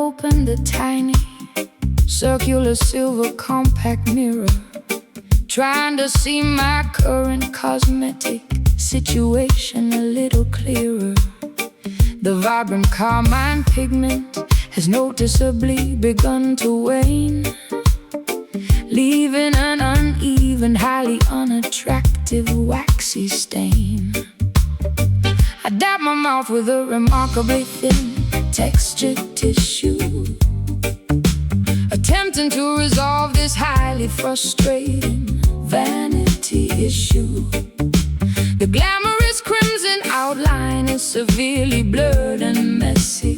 opened a tiny circular silver compact mirror, trying to see my current cosmetic situation a little clearer. The vibrant carmine pigment has noticeably begun to wane, leaving an uneven, highly unattractive waxy stain. I dab my mouth with a remarkably thin textured tissue, attempting to resolve this highly frustrating vanity issue. The glamorous crimson outline is severely blurred and messy,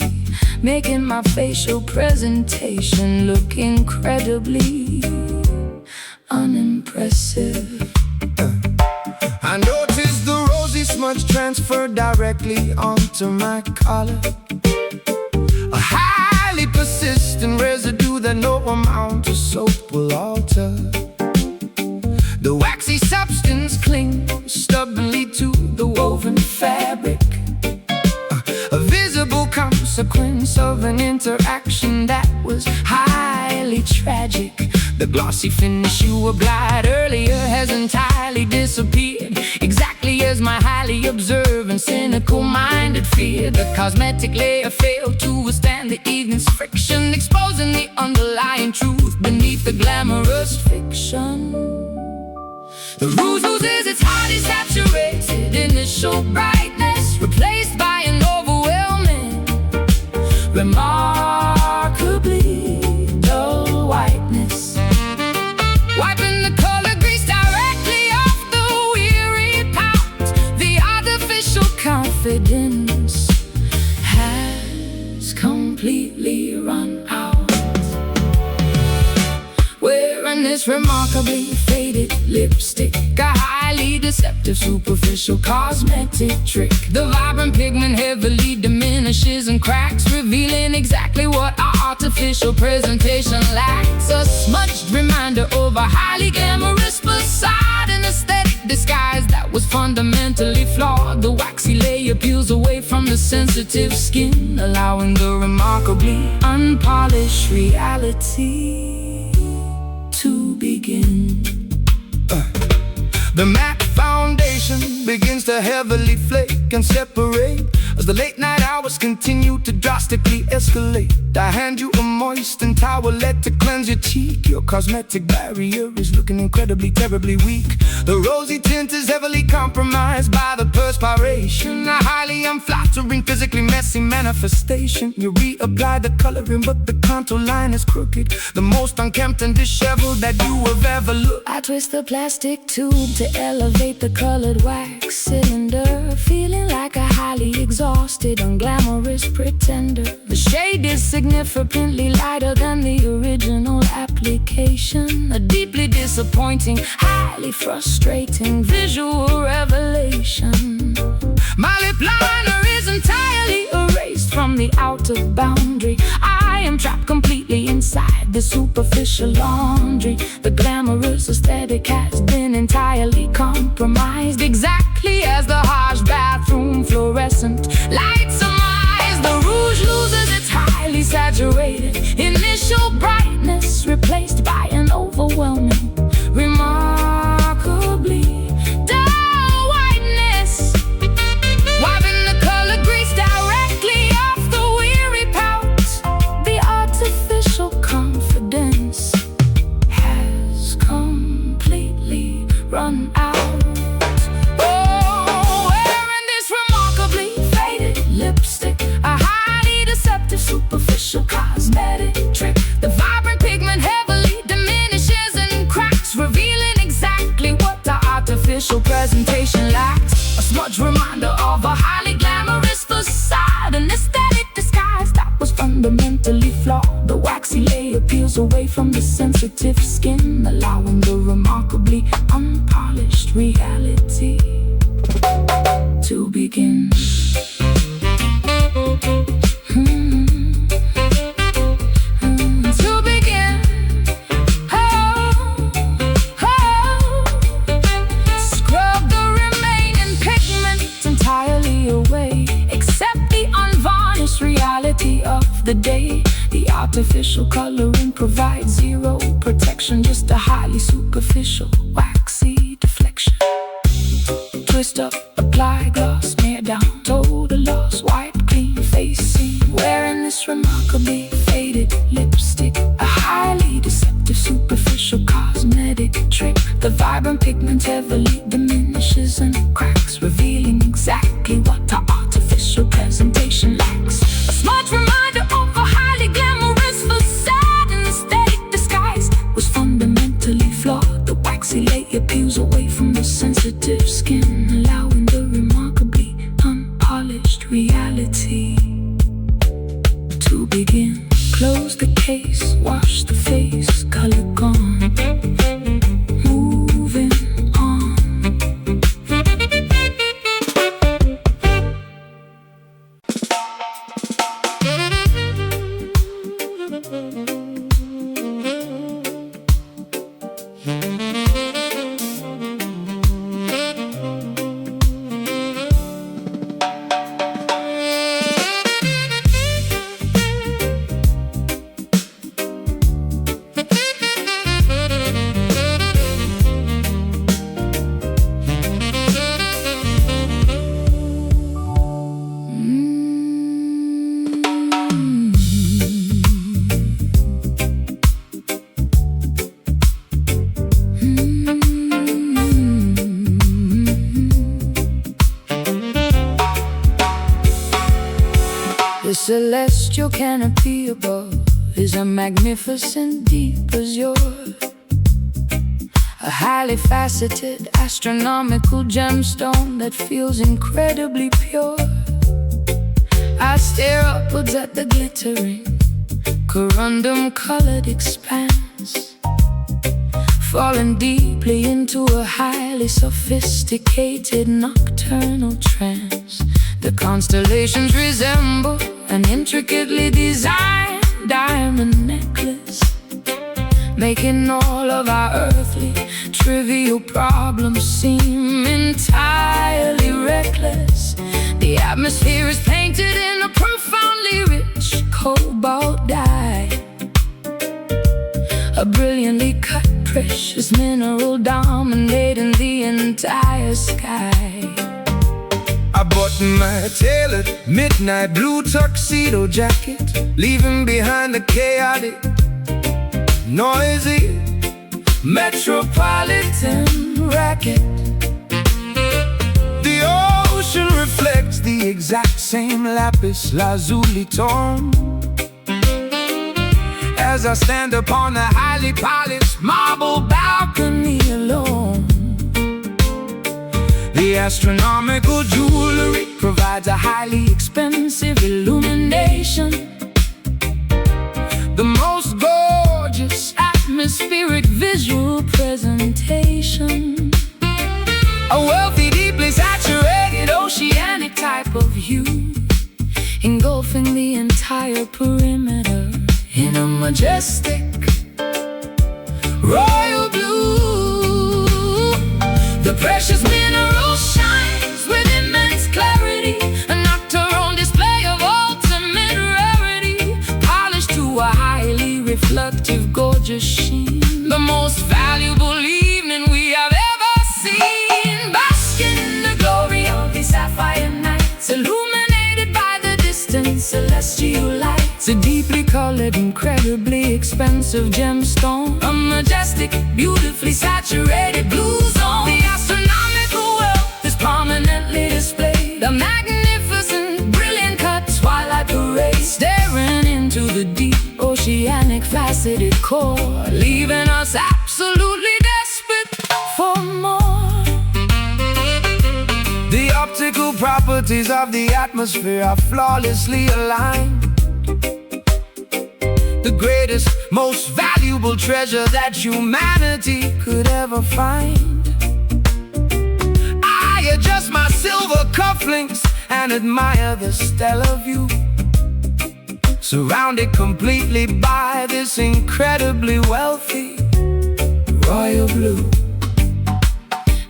making my facial presentation look incredibly unimpressive. I noticed the rosy smudge transferred directly onto my collar, a highly persistent residue that no amount of soap will alter. The waxy substance clings stubbornly to the woven fabric, a visible consequence of an interaction that was highly tragic. The glossy finish you applied earlier has entirely disappeared, exactly as my highly observant, cynical minded feared. The cosmetic layer failed to withstand the evening's friction, exposing the underlying truth beneath the glamorous fiction. The rouge loses its highly saturated initial brightness, replaced by an overwhelming, remarkably dull whiteness. Wiping the color grease directly off the weary pout, the artificial confidence has completely run out. Wearing this remarkably faded lipstick, a highly deceptive superficial cosmetic trick. The vibrant pigment heavily diminishes and cracks, revealing exactly what our artificial presentation lacks. A smudged reminder of a highly glamorous facade, an aesthetic disguise that was fundamentally flawed. The waxy layer peels away from the sensitive skin, allowing the remarkably unpolished reality to begin. The matte foundation begins to heavily flake and separate as the late night hours continue to drastically escalate. I hand you a moist and towelette to cleanse your cheek. Your cosmetic barrier is looking incredibly, terribly weak. The rosy tint is heavily compromised by the perspiration, a highly unflattering, physically messy manifestation. You reapply the coloring, but the contour line is crooked, the most unkempt and disheveled that you have ever looked. I twist the plastic tube to elevate the colored wax cylinder, feeling like a highly exhausted, unglamorous pretender. The shade is significantly lighter than the original application, a deeply disappointing, highly frustrating visual revelation. My lip liner is entirely Erased from the outer boundary, I am trapped completely inside the superficial laundry. The glamorous aesthetic has been entirely compromised, exactly as the harsh bathroom fluorescent lights surmise. The rouge loses its highly saturated initial brightness, replaced by an overwhelming, remarkably dull whiteness. Wiping the color grease directly off the weary pout, the artificial confidence has completely run out. Oh, wearing this remarkably faded lipstick, a highly deceptive superficial cosmetic trick. The vibrant pigment heavily diminishes and cracks, revealing exactly what the artificial presentation lacks. A smudge reminder of a highly glamorous facade, an aesthetic disguise that was fundamentally flawed. The waxy layer peels away from the sensitive skin, allowing the remarkably unpolished reality to begin. To begin. Scrub the remaining pigment entirely away, accept the unvarnished reality of the day. reality. The artificial coloring provides zero protection, just a highly superficial, waxy deflection. Twist up, apply gloss, smear down, total loss, wipe clean, facing. Wearing this remarkably faded lipstick, a highly deceptive superficial cosmetic trick. The vibrant pigment heavily diminishes and cracks, revealing exactly what the artificial presentation lacks. A smart reminder of a highly glamorous facade, an aesthetic disguise was fundamentally flawed. The waxy layer peels away from the sensitive skin, allowing the remarkably unpolished reality to begin. Close the case, wash the face, color gone, moving on. The celestial canopy above is a magnificent deep azure, a highly faceted astronomical gemstone that feels incredibly pure. I stare upwards at the glittering corundum-colored expanse, falling deeply into a highly sophisticated nocturnal trance. The constellations resemble an intricately designed diamond necklace, making all of our earthly trivial problems seem entirely reckless. The atmosphere is painted in a profoundly rich cobalt dye, a brilliantly cut precious mineral dominating the entire sky. I bought my tailored midnight blue tuxedo jacket, leaving behind the chaotic, noisy metropolitan racket. The ocean reflects the exact same lapis lazuli tone as I stand upon the highly polished marble balcony alone. The astronomical jewelry provides a highly expensive illumination, the most gorgeous atmospheric visual presentation, a wealthy, deeply saturated oceanic type of hue, engulfing the entire perimeter in a majestic royal blue. The precious mineral shines with immense clarity, a nocturnal display of ultimate rarity, polished to a highly reflective, gorgeous sheen. The most valuable evening we have ever seen, basking in the glory of the sapphire nights, illuminated by the distant celestial lights. A deeply colored, incredibly expensive gemstone, a majestic, beautifully saturated blue zone. The astronomical wealth is prominently displayed, a magnificent, brilliant cut twilight parade, staring into the deep oceanic faceted core, leaving us absolutely desperate for more. The optical properties of the atmosphere are flawlessly aligned, the greatest, most valuable treasure that humanity could ever find. I adjust my silver cufflinks and admire the stellar view, surrounded completely by this incredibly wealthy royal blue.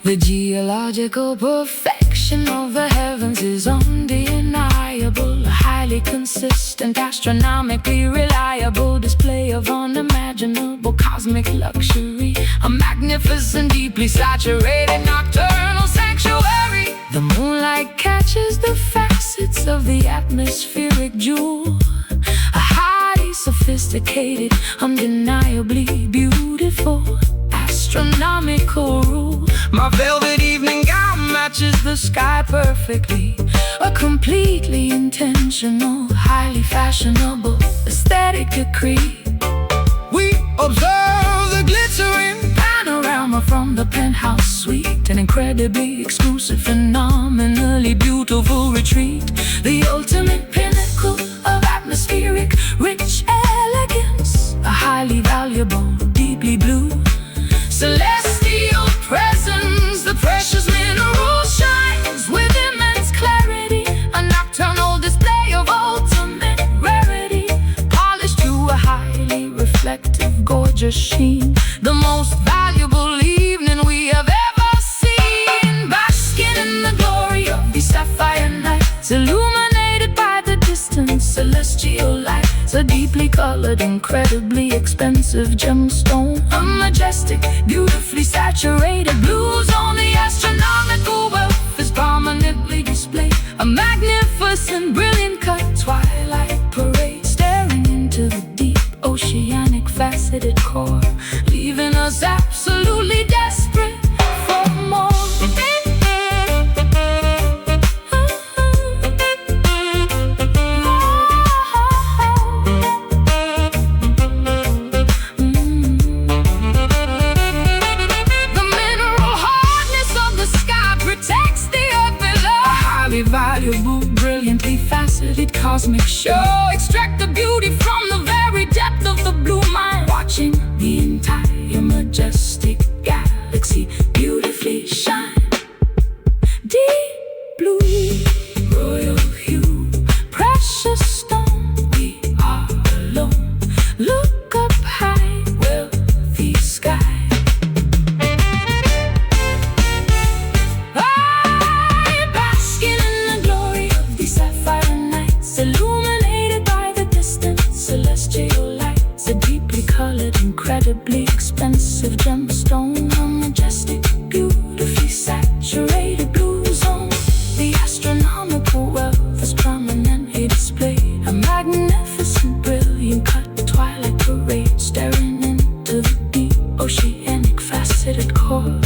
The geological perfection of the heavens is undeniable, a highly highly consistent, astronomically reliable display of unimaginable cosmic luxury. A magnificent, deeply saturated nocturnal sanctuary. The moonlight catches the facets of the atmospheric jewel. A highly sophisticated, undeniably beautiful astronomical rule. My velvet evening gown matches the sky perfectly. A completely intentional, highly fashionable aesthetic decree. We observe the glittering panorama from the penthouse suite. An incredibly exclusive, phenomenally beautiful retreat. The ultimate pinnacle of atmospheric rich elegance. A highly valuable, deeply blue celestial presence. The precious mineral shines with immense clarity. A nocturnal display of ultimate rarity, polished to a highly reflective, gorgeous sheen. The most valuable evening we have ever seen. Basking in the glory of these sapphire nights, illuminated by the distant celestial lights. A deeply colored, incredibly expensive gemstone. A majestic, beautifully saturated blue zone. The astronomical wealth is prominently displayed. A magnificent, brilliant cut twilight parade, staring into the deep oceanic faceted core, leaving us absolutely desperate for more. Valuable, brilliantly faceted cosmic show. Extract the beauty from the very depth of the blue mind. Watching the entire majestic galaxy beautifully shine. Deep blue, royal hue, precious stone. We are alone. Look up high, wealthy sky. Incredibly expensive gemstone. A majestic, beautifully saturated blue zone. The astronomical wealth is prominently displayed. A magnificent, brilliant cut twilight parade, staring into the deep oceanic faceted core,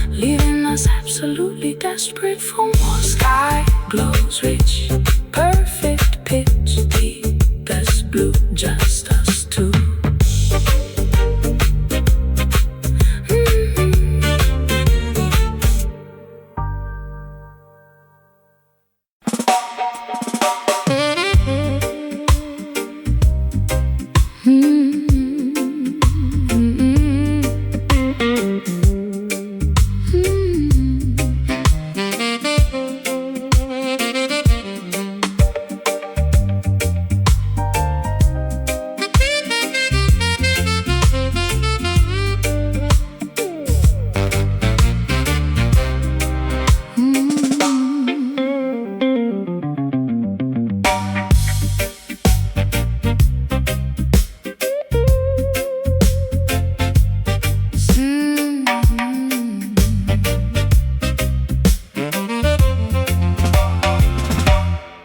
leaving us absolutely desperate for more. Sky glows rich, perfect pitch, deepest blue, just us two.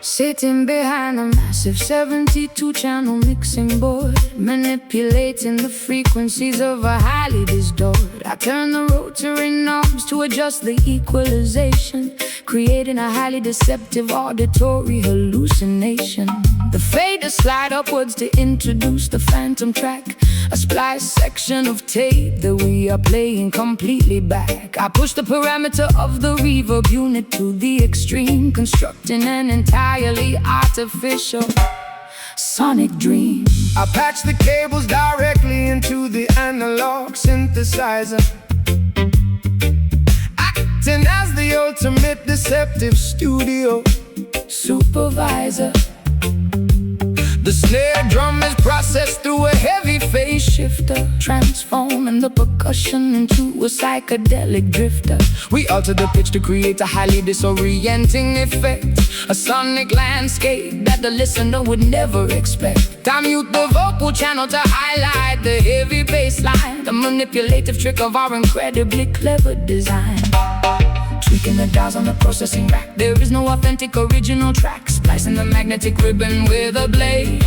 Sitting behind a massive 72-channel mixing board, manipulating the frequencies of a highly distort. I turn the rotary knobs to adjust the equalization, creating a highly deceptive auditory hallucination. The faders slide upwards to introduce the phantom track, a splice section of tape that we are playing completely back. I push the parameter of the reverb unit to the extreme, constructing an entirely artificial sonic dream. I patch the cables directly into the analog synthesizer, acting as the ultimate deceptive studio supervisor. The snare drum is processed through a heavy phase shifter, transforming the the percussion into a psychedelic drifter. We alter the pitch to create a highly disorienting effect, a sonic landscape that the listener would never expect. I mute the vocal channel to highlight the heavy bass line, the manipulative trick of our incredibly clever design. Tweaking the dials on the processing rack, there is no authentic original track. Splicing the magnetic ribbon with a blade,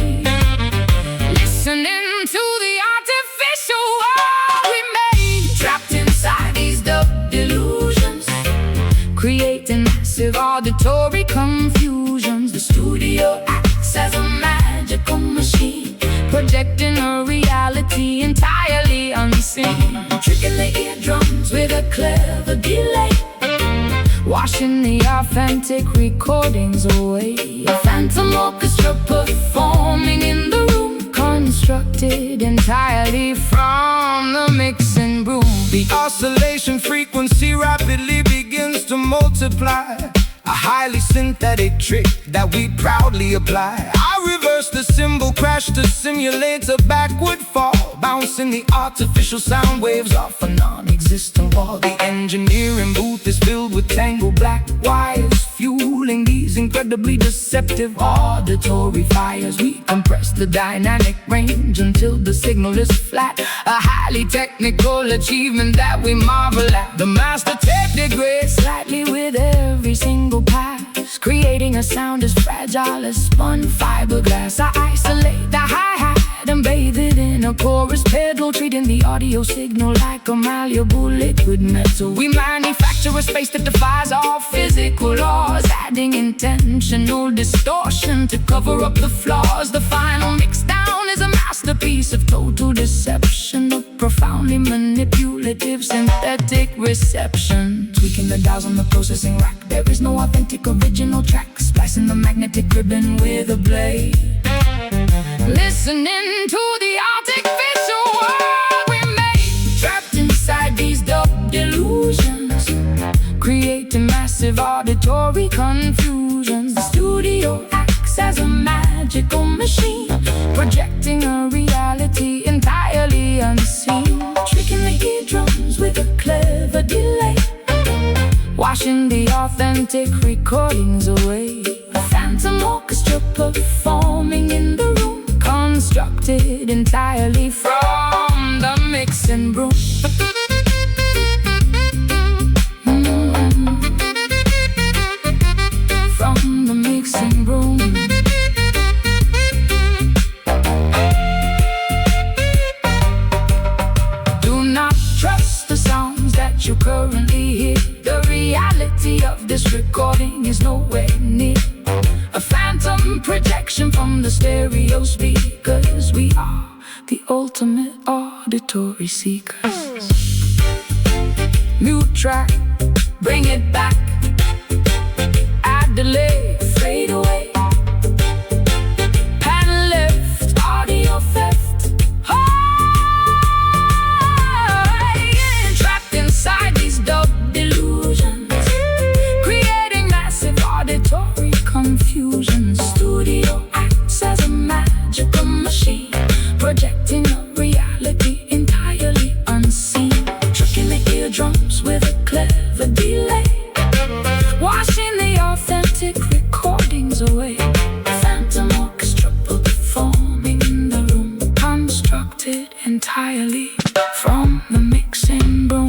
listening to the artificial world we made. Trapped inside these dub delusions, creating massive auditory confusions. The studio acts as a magical machine, projecting a reality entirely unseen. Tricking the eardrums with a clever delay, washing the authentic recordings away. A phantom orchestra performing in the room, constructed entirely from the mixing broom. The oscillation frequency rapidly begins to multiply, a highly synthetic trick that we proudly apply. I reverse the cymbal crash to simulate a backward fall, bouncing the artificial sound waves off a non-existent wall. The engineering booth is filled with tangled black wires, fueling these incredibly deceptive auditory fires. We compress the dynamic range until the signal is flat, a highly technical achievement that we marvel at. The master tape degrades slightly with every single pass, creating a sound as fragile as spun fiberglass. I isolate the hi-hat and bathe it in a chorus pedal, treating the audio signal like a malleable liquid metal. We manufacture a space that defies all physical laws, adding intentional distortion to cover up the flaws. The final mix down is a masterpiece of total deception, of profoundly manipulative synthetic reception. Tweaking the dials on the processing rack, there is no authentic original track. Splicing the magnetic ribbon with a blade, listening to the artificial world we made. Trapped inside these dub delusions, creating massive auditory confusions. the studio acts as a magical machine, Projecting a reality entirely unseen. tricking the eardrums with a clever delay, Washing the authentic recordings away. a phantom orchestra performing in the room, Constructed entirely from the mixing broom. From the mixing broom. Do not trust the sounds that you currently hear. The reality of this recording is nowhere near a phantom projection from the stereo speakers. We are the ultimate auditory seekers. Mute track, bring it back. Add delay, fade away. Pan left, audio theft. Oh, yeah. Trapped inside these dub delusions, creating massive auditory confusion. studio acts as a magical machine, Projecting a reality entirely unseen. tricking the eardrums with a clever delay, Washing the authentic recordings away. phantom orchestra performing in the room, Constructed entirely from the mixing broom.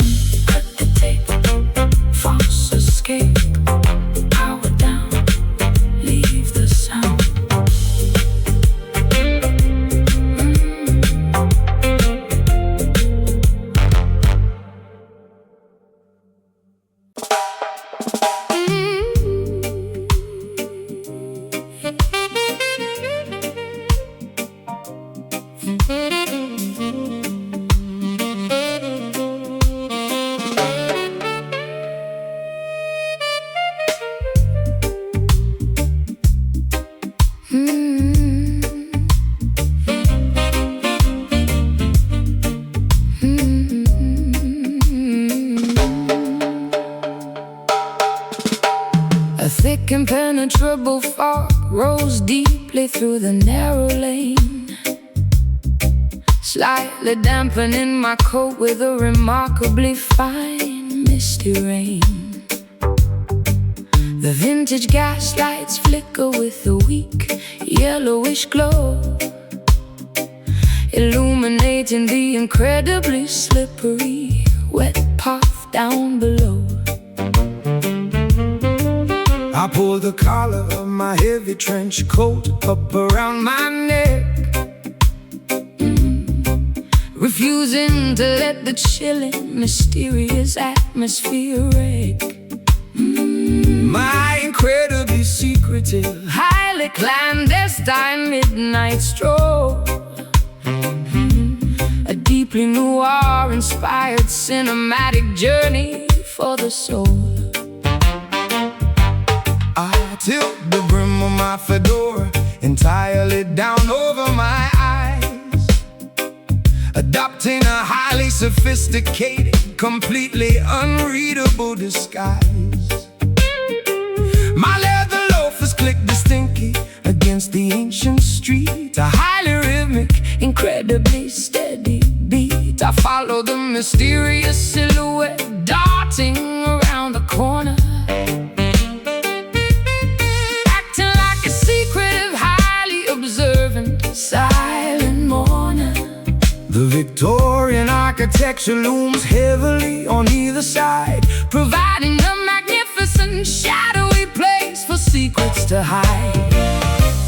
cut the tape, False escape, power down, leave the sound. A thick impenetrable fog rose deeply through the narrow lane, slightly dampening my coat with a remarkably fine misty rain. The vintage gas lights flicker with a weak yellowish glow, illuminating the incredibly slippery wet path down below. I pull the collar of my heavy trench coat up around my neck, refusing to let the chilling, mysterious atmosphere wreck my incredibly secretive, highly clandestine midnight stroll. A deeply noir-inspired cinematic journey for the soul. I tilt the brim of my fedora entirely down over my eyes, adopting a highly sophisticated, completely unreadable disguise. My leather loafers click distinctly against the ancient street, a highly rhythmic, incredibly steady beat. I follow the mysterious silhouette darting around the corner, acting like a secretive, highly observant, silent mourner. The Victorian architecture looms heavily on either side, providing a magnificent, shadowy place for secrets to hide.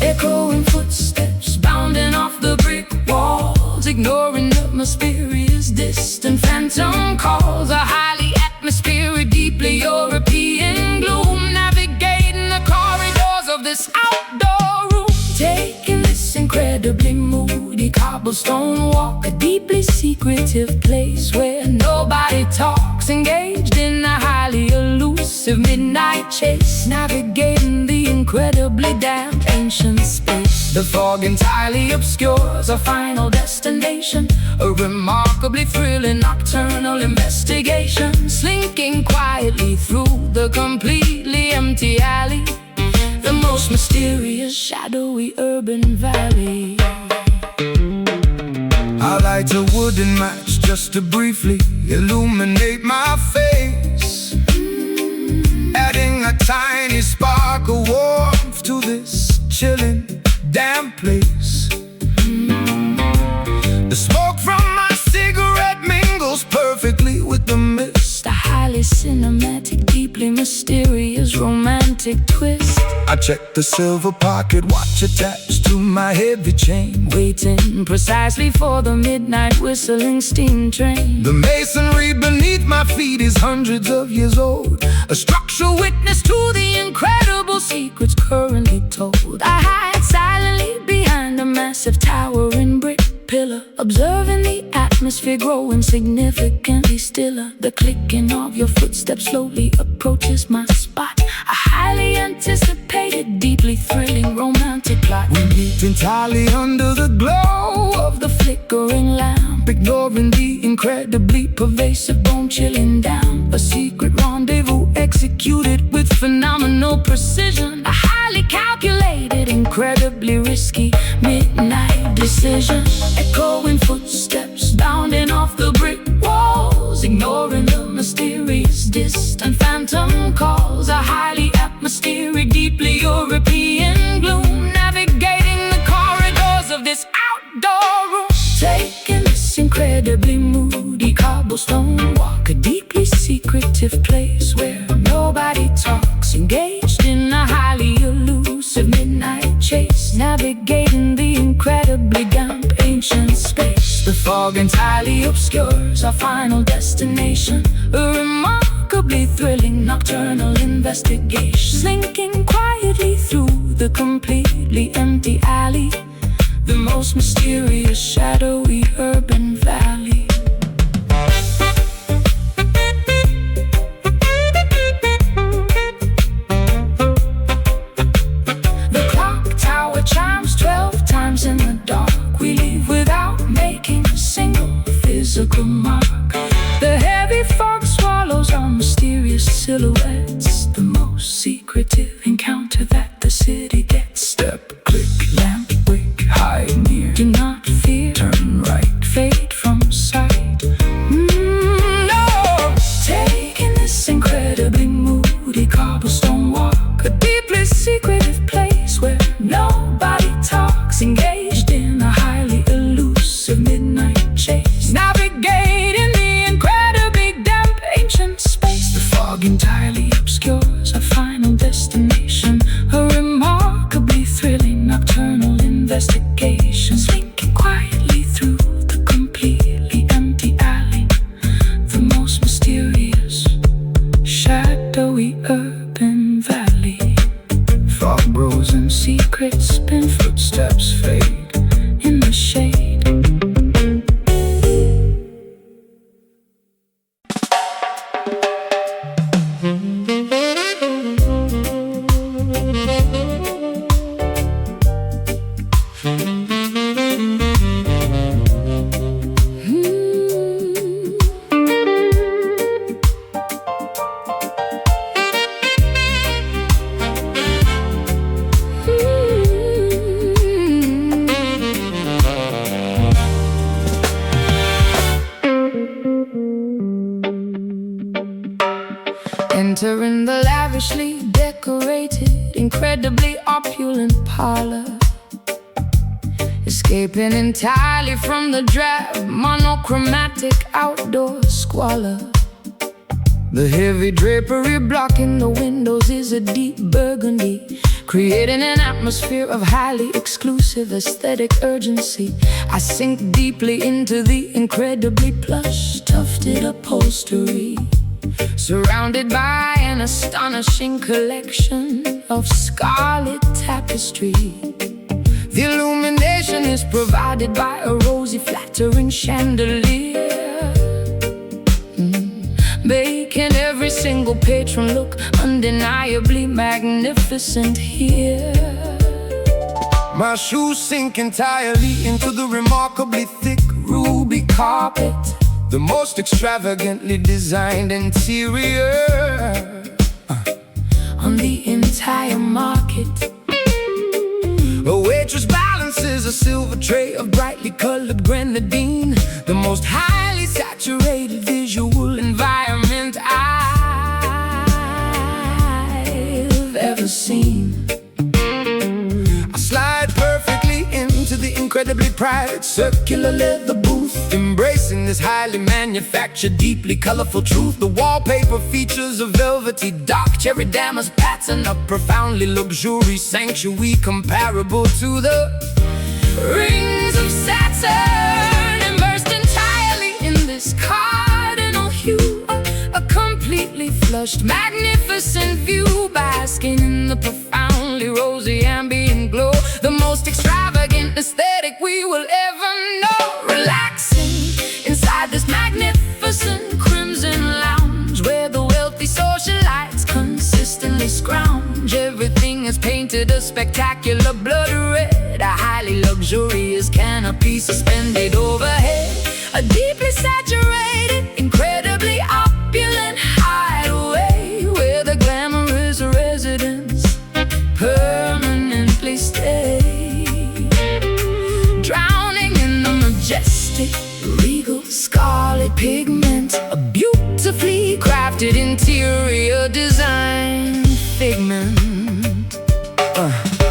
Echoing footsteps bounding off the brick walls, ignoring the mysterious distant phantom calls. A highly atmospheric, deeply European gloom, navigating the corridors of this outdoor room, taking this incredibly moody cobblestone walk, a deeply secretive place where nobody talks, engaged in a highly elusive midnight chase, navigating the incredibly damp ancient space. The fog entirely obscures our final destination, a remarkably thrilling nocturnal investigation, slinking quietly through the completely empty alley, the most mysterious, shadowy urban valley. I light a wooden match just to briefly illuminate my face, adding a tiny spark of warmth to this chilling, damp place. The smoke from my cigarette mingles perfectly with the mist, a highly cinematic, deeply mysterious, romantic twist. I check the silver pocket watch attached to my heavy chain, waiting precisely for the midnight whistling steam train. The masonry beneath my feet is hundreds of years old, a structural witness to the incredible secrets currently told. I hide silently behind a massive towering brick pillar, observing the atmosphere growing significantly stiller. The clicking of your footsteps slowly approaches my spot, a highly anticipated, deeply thrilling romantic plot. We meet entirely under the glow of the flickering lamp, ignoring the incredibly pervasive bone-chilling damp. A secret rendezvous executed with phenomenal precision, a highly calculated, incredibly risky midnight decision. Echoing footsteps bounding off the brick walls, ignoring the mysterious distant phantom calls. A highly atmospheric, deeply European gloom, navigating the corridors of this outdoor room, taking this incredibly moody cobblestone walk, a deeply secretive place where nobody talks, engaged in a highly elusive midnight chase, navigating the incredibly damp ancient space. The fog entirely obscures our final destination, a remarkably thrilling nocturnal investigation, slinking quietly through the completely empty alley, the most mysterious, shadowy urban valley. The clock tower chimes 12 times in the dark. We leave without making a single physical mark. The heavy fog swallows our mysterious silhouettes, the most secretive encounter that the city gets. Step, click, lamp, wick, hide near. Do not fear, turn Entering the lavishly decorated, incredibly opulent parlor, escaping entirely from the drab, monochromatic outdoor squalor. The heavy drapery blocking the windows is a deep burgundy, creating an atmosphere of highly exclusive aesthetic urgency. I sink deeply into the incredibly plush, tufted upholstery, surrounded by an astonishing collection of scarlet tapestry. The illumination is provided by a rosy, flattering chandelier, making every single patron look undeniably magnificent here. My shoes sink entirely into the remarkably thick ruby carpet, the most extravagantly designed interior on the entire market. A waitress balances a silver tray of brightly colored grenadine, the most highly saturated visual environment I've ever seen. I slide perfectly into the incredibly private circular leather booth, embracing this highly manufactured, deeply colorful truth. The wallpaper features a velvety dark cherry damask pattern, a profoundly luxurious sanctuary comparable to the rings of Saturn, immersed entirely in this cardinal hue, a completely flushed, magnificent view, basking in the profoundly rosy ambient glow, the most extravagant aesthetic we will ever know. Relaxing inside this magnificent crimson lounge, where the wealthy socialites consistently scrounge. Everything is painted a spectacular blood red, a highly luxurious canopy suspended overhead, a deeply saturated, incredibly opulent hideaway, where the glamorous residents permanently stay, drowning in the majestic, regal scarlet pigment, a beautifully crafted interior design figment.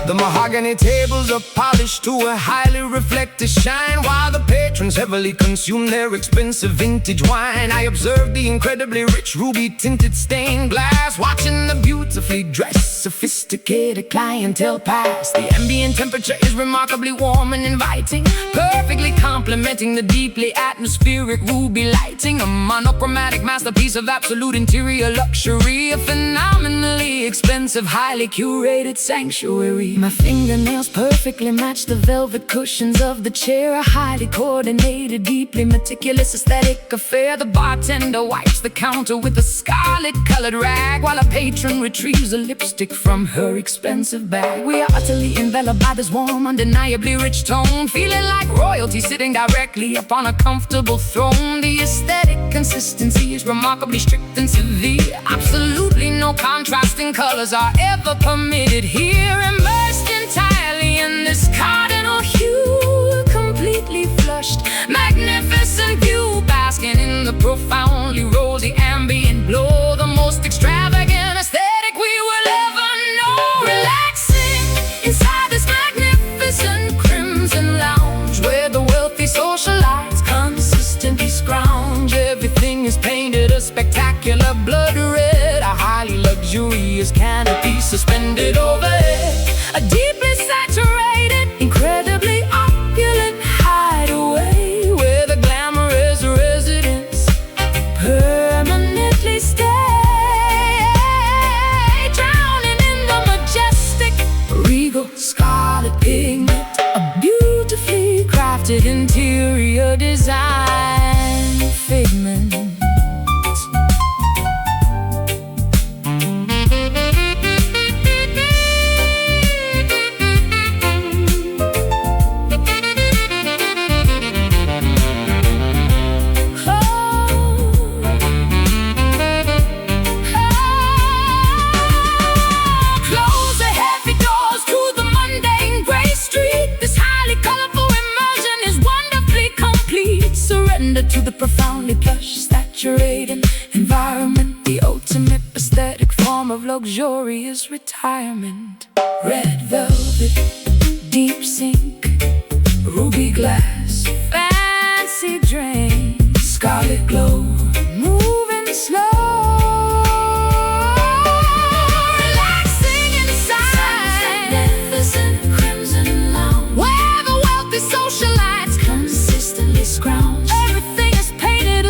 The mahogany tables are polished to a highly reflective shine, while the patrons heavily consume their expensive vintage wine. I observe the incredibly rich ruby-tinted stained glass, watching the beautifully dressed, sophisticated clientele pass. The ambient temperature is remarkably warm and inviting, perfectly complementing the deeply atmospheric ruby lighting. A monochromatic masterpiece of absolute interior luxury, a phenomenally expensive, highly curated sanctuary. My fingernails perfectly match the velvet cushions of the chair, a highly coordinated, deeply meticulous aesthetic affair. The bartender wipes the counter with a scarlet-colored rag, while a patron retrieves a lipstick from her expensive bag. We are utterly enveloped by this warm, undeniably rich tone, feeling like royalty sitting directly upon a comfortable throne. The aesthetic consistency is remarkably strict and severe. Absolutely no contrasting colors are ever permitted here. Immersed entirely in this cardinal hue, completely flushed, magnificent view, basking in the profoundly rosy ambient glow, the most extravagant aesthetic we will ever know. Relaxing inside this magnificent crimson lounge, where the wealthy socialites consistently scrounge. Everything is painted a spectacular blood red, a highly luxurious canopy suspended overhead, a deeply saturated, incredibly opulent hideaway, where the glamorous residents permanently stay, drowning in the majestic, regal scarlet pigment, a beautifully crafted interior design figment. To the profoundly plush, saturated environment, the ultimate aesthetic luxurious retirement. Red velvet, deep sink, ruby glass, fancy drink, scarlet glow, moving slow.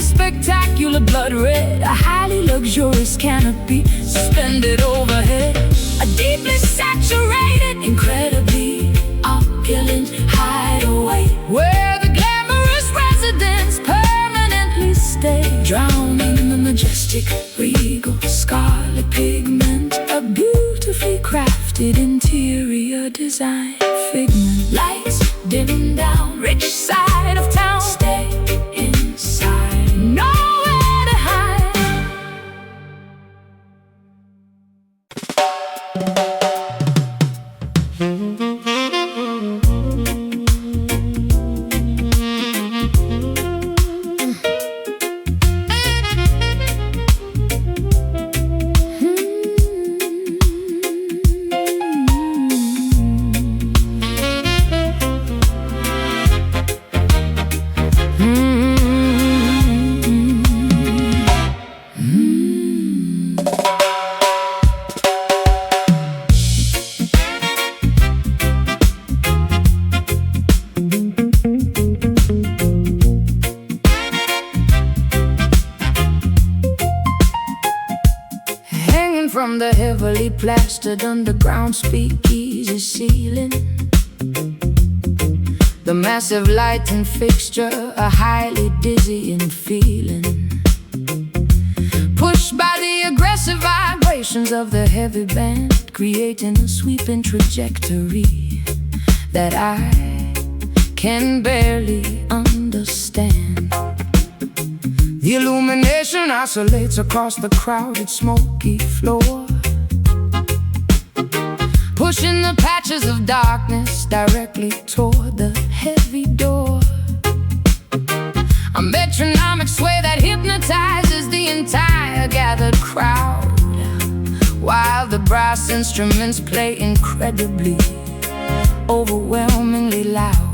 Spectacular blood red, a highly luxurious canopy suspended overhead, a deeply saturated, incredibly opulent hideaway, where the glamorous residents permanently stay, drowning in the majestic, regal, scarlet pigment, a beautifully crafted interior design figment. Lights dimming down, rich side of town, stay inside, nowhere to hide. From the heavily plastered underground speakeasy ceiling, the massive lighting fixture, a highly dizzying feeling, pushed by the aggressive vibrations of the heavy band, creating a sweeping trajectory that I can barely understand. The illumination oscillates across the crowded, smoky floor, pushing the patches of darkness directly toward the heavy door. A metronomic sway that hypnotizes the entire gathered crowd, while the brass instruments play incredibly, overwhelmingly loud.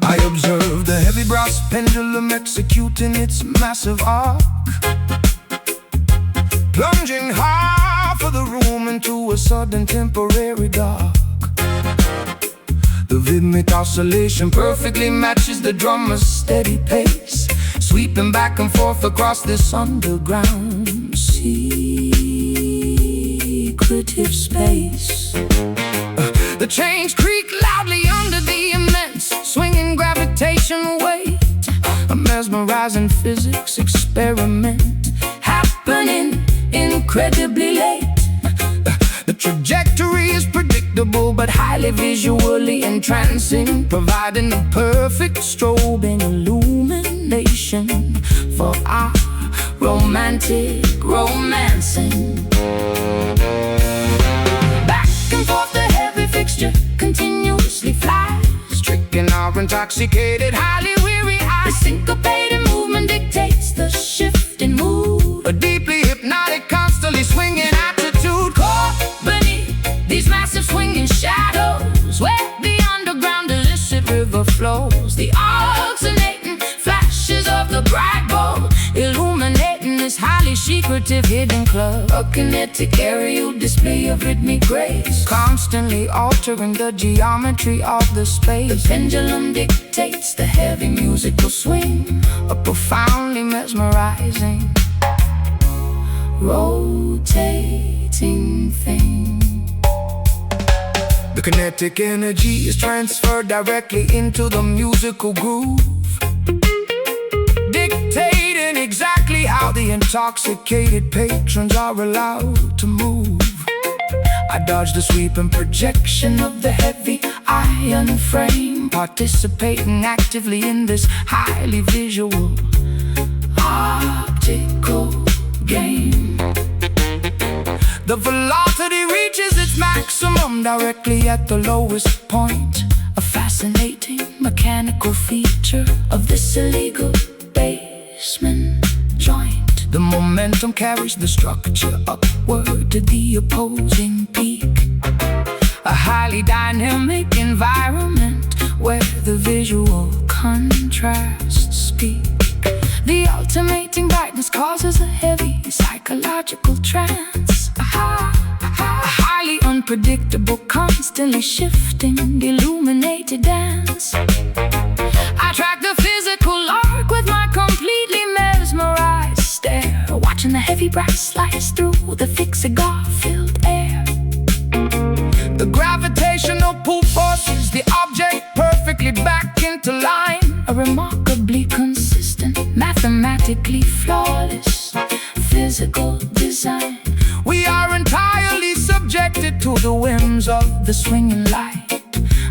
I observe the heavy brass pendulum executing its massive arc, plunging half of the room into a sudden temporary dark. The rhythmic oscillation perfectly matches the drummer's steady pace, sweeping back and forth across this underground secretive space. The chains creak loudly under the immense swinging gravitational weight, a mesmerizing physics experiment happening incredibly late. The trajectory is predictable but highly visually entrancing, providing the perfect strobing illumination for our romantic romancing. Back and forth the heavy fixture continuously flies, tricking our intoxicated, highly weary eyes. The syncopated movement dictates the shift in mood, a deeply hypnotic, constantly swinging attitude, caught beneath these massive swinging shadows, where the underground illicit river flows. The alternating flashes of the bright bulb illuminating this highly secretive hidden club, a kinetic aerial display of rhythmic grace, constantly altering the geometry of the space. The pendulum dictates the heavy musical swing, a profoundly mesmerizing, rotating thing. The kinetic energy is transferred directly into the musical groove, dictating exactly how the intoxicated patrons are allowed to move. I dodge the sweeping projection of the heavy iron frame, participating actively in this highly visual optical game. The velocity reaches its maximum directly at the lowest point, a fascinating mechanical feature of this illegal basement joint. The momentum carries the structure upward to the opposing peak. A highly dynamic environment where the visual contrasts speak. The alternating brightness causes a heavy psychological trance. A highly unpredictable, constantly shifting, illuminated dance. I track the physical arc with my completely mesmerized stare, watching the heavy brass slice through the thick cigar-filled air. The gravitational pull forces the object perfectly back into line. A remarkably consistent, mathematically flawless physical design. We are entirely subjected to the whims of the swinging light,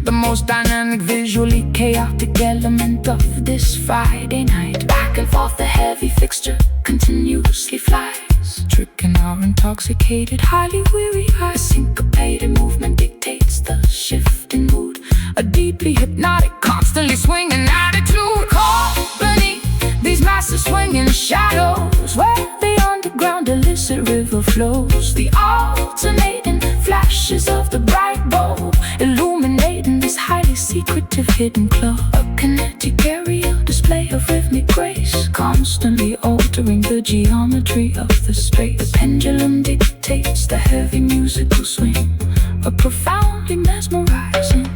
the most dynamic, visually chaotic element of this Friday night. Back and forth the heavy fixture continuously flies, tricking our intoxicated, highly weary eyes. Syncopated movement dictates the shifting mood, a deeply hypnotic, constantly swinging attitude. Caught beneath these massive swinging shadows, where the underground illicit river flows. The alternating flashes of the bright bulb illuminating this highly secretive hidden club. A kinetic aerial display of rhythmic grace, constantly altering the geometry of the space. The pendulum dictates the heavy musical swing, a profoundly mesmerizing,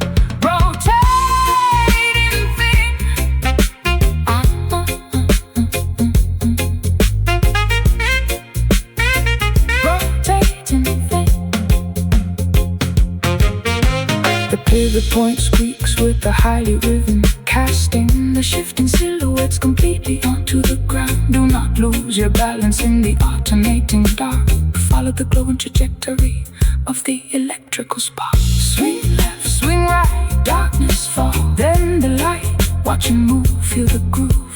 rotating thing. Rotating thing. The pivot point squeaks with the highly rhythm, casting the shifting silhouettes completely onto the ground. Do not lose your balance in the alternating dark. Follow the glowing trajectory of the electrical spark. Swing left, swing right, darkness fall, then the light. Watch and move, feel the groove.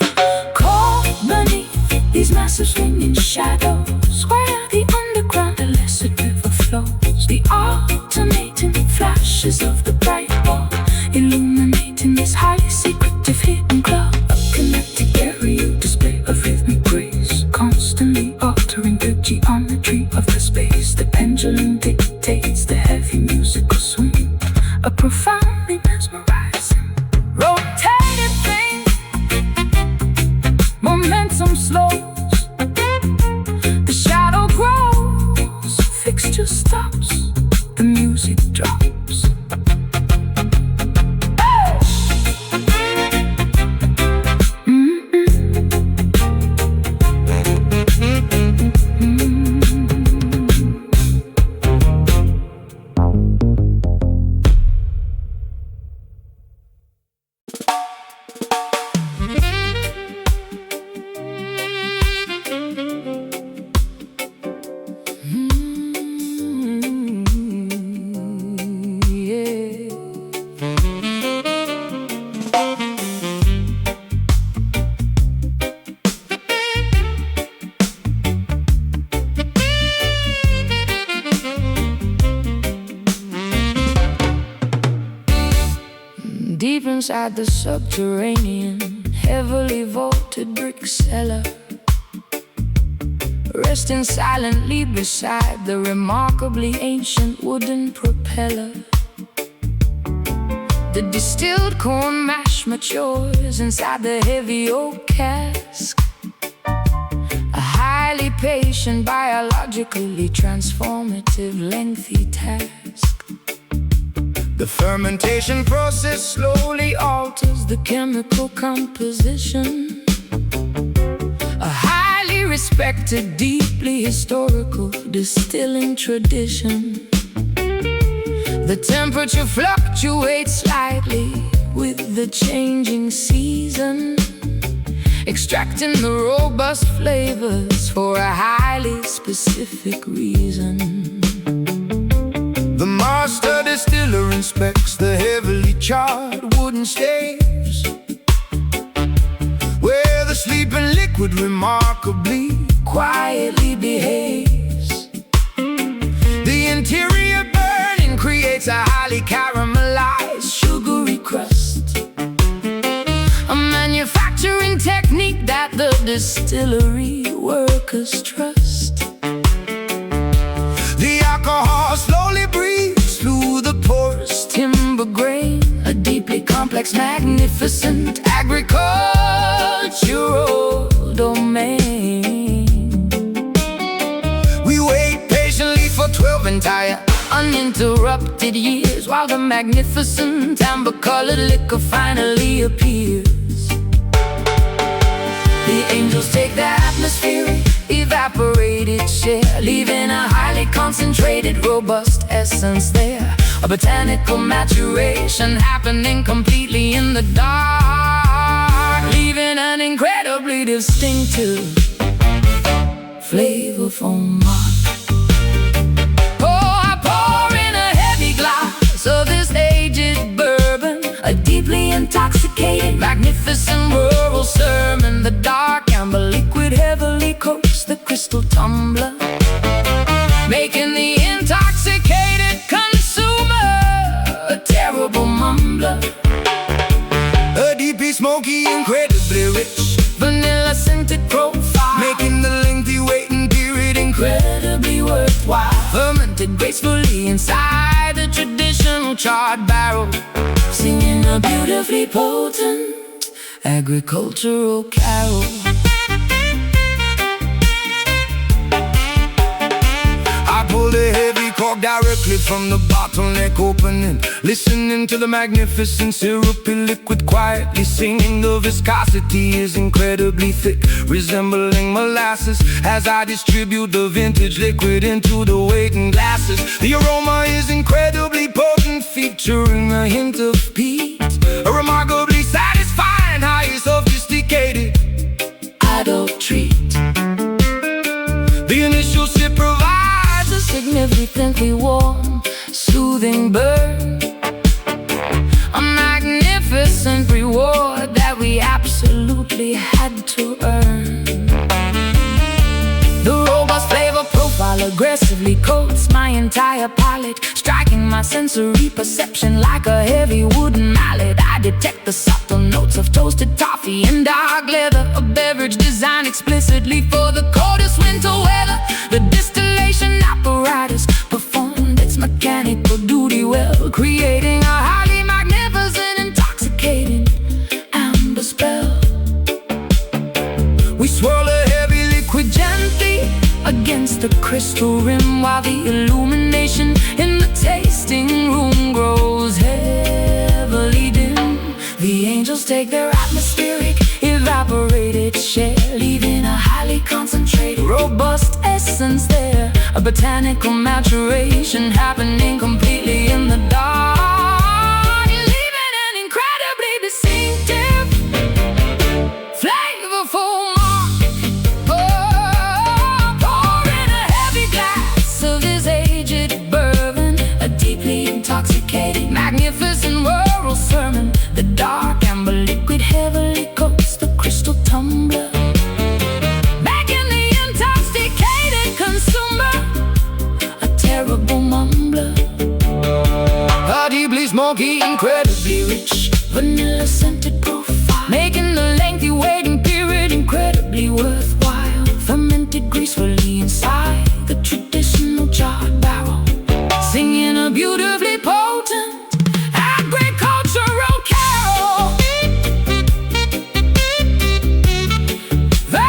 Caught beneath these massive swinging shadows, where the underground illicit river flows. The alternating flashes of the bright bulb illuminating this highly secretive hidden club. A kinetic aerial display of rhythmic grace, constantly altering the geometry of the space. The pendulum dictates the heavy musical swing, a profoundly mesmerizing, rotated thing. Momentum slows, the shadow grows, fixture stops, the music drops. Deep inside the subterranean, heavily vaulted brick cellar, resting silently beside the remarkably ancient wooden propeller. The distilled corn mash matures inside the heavy oak cask, a highly patient, biologically transformative, lengthy task. The fermentation process slowly alters the chemical composition, a highly respected, deeply historical distilling tradition. The temperature fluctuates slightly with the changing season, extracting the robust flavors for a highly specific reason. The master distiller inspects the heavily charred wooden staves, where the sleeping liquid remarkably quietly behaves. The interior burning creates a highly caramelized, sugary crust, a manufacturing technique that the distillery workers' trust. The alcohol slowly breathes through the pores. Timber grain, a deeply complex, magnificent agricultural domain. We wait patiently for 12 Entire uninterrupted years while the magnificent amber-colored liquor finally appears. The angels take their atmospheric, evaporated share, leaving a highly concentrated, robust essence there. A botanical maturation happening completely in the dark, leaving an incredibly distinctive, flavorful mark. So this aged bourbon, a deeply intoxicated, magnificent rural sermon. The dark amber liquid heavily coats the crystal tumbler, making the intoxicated consumer a terrible mumbler. A deeply smoky, incredibly rich, vanilla scented profile, making the lengthy waiting period incredibly worthwhile. Fermented gracefully inside the traditional charred barrel, singing a beautifully potent agricultural carol. I pulled a heavy cork directly from the bottleneck opening, listening to the magnificent syrupy liquid quietly singing. The viscosity is incredibly thick, resembling molasses, as I distribute the vintage liquid into the waiting glasses. The aroma is incredibly potent, featuring a hint of peat, a remarkably satisfying, highly sophisticated adult treat. The initial sip provides a significantly warm, soothing burn, a magnificent reward that we absolutely had to earn. The robust flavor profile aggressively coats my entire palate, striking my sensory perception like a heavy wooden mallet. I detect the subtle notes of toasted toffee and dark leather, a beverage designed explicitly for the coldest winter weather. The distillation apparatus performed its mechanical duty well, creating a highly magnificent, intoxicating amber spell. We swirl a heavy liquid Gently against the crystal rim, while the illumination in the tasting room grows heavily dim. The angels take their atmospheric, evaporated share, leaving a highly concentrated, robust essence there. A botanical maturation happening completely in the dark, leaving an incredibly distinctive, flavorful mark. Pouring a heavy glass of this aged bourbon, a deeply intoxicating, magnificent rural sermon. The dark amber liquid heavily coats the crystal tumbler, making the intoxicated consumer a terrible mumbler. a deeply smoky, Incredibly rich, vanilla scented profile, making the lengthy waiting period incredibly worthwhile. Fermented gracefully inside the traditional charred barrel, singing a beautifully potent agricultural carol. The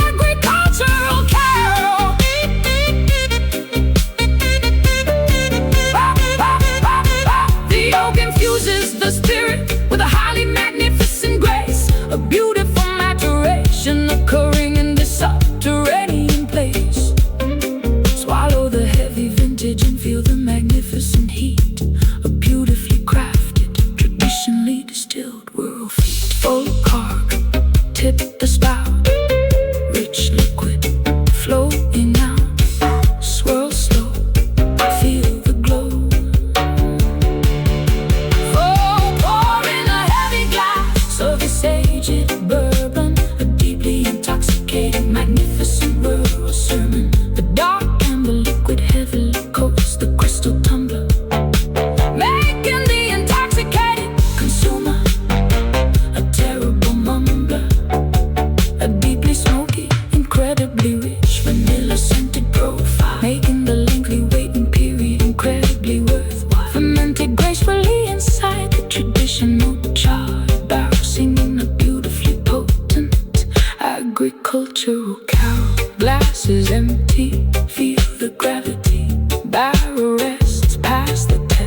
agricultural carol. The oak infuses the spirit with a highly magnificent grace, a beautiful maturation occurring in this subterranean place. Swallow the heavy vintage and feel the magnificent heat, a beautifully crafted, traditionally distilled world feed. Full carg, tip the spout, rich liquid flowing out, swirl slow, feel the glow. Pouring a heavy glass of this aged bourbon, a deeply intoxicating, magnificent rural sermon. The dark amber liquid heavily coats the crystal tumbler, making the intoxicated consumer a terrible butcher cow. Glass is empty, feel the gravity. Barrel rests past the test.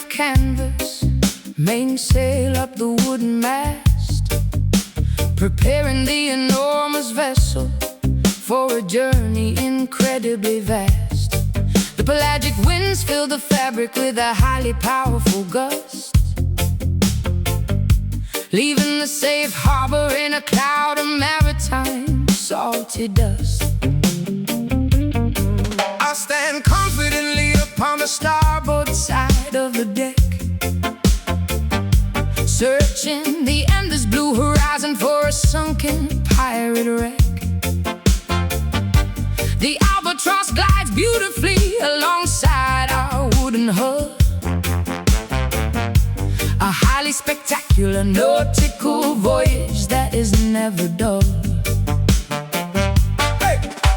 Canvas, mainsail up the wooden mast, preparing the enormous vessel for a journey incredibly vast. The pelagic winds fill the fabric with a highly powerful gust, leaving the safe harbor in a cloud of maritime salty dust. I stand confidently upon the starboard side of the deck, searching the endless blue horizon for a sunken pirate wreck. The albatross glides beautifully alongside our wooden hull, a highly spectacular nautical voyage that is never dull.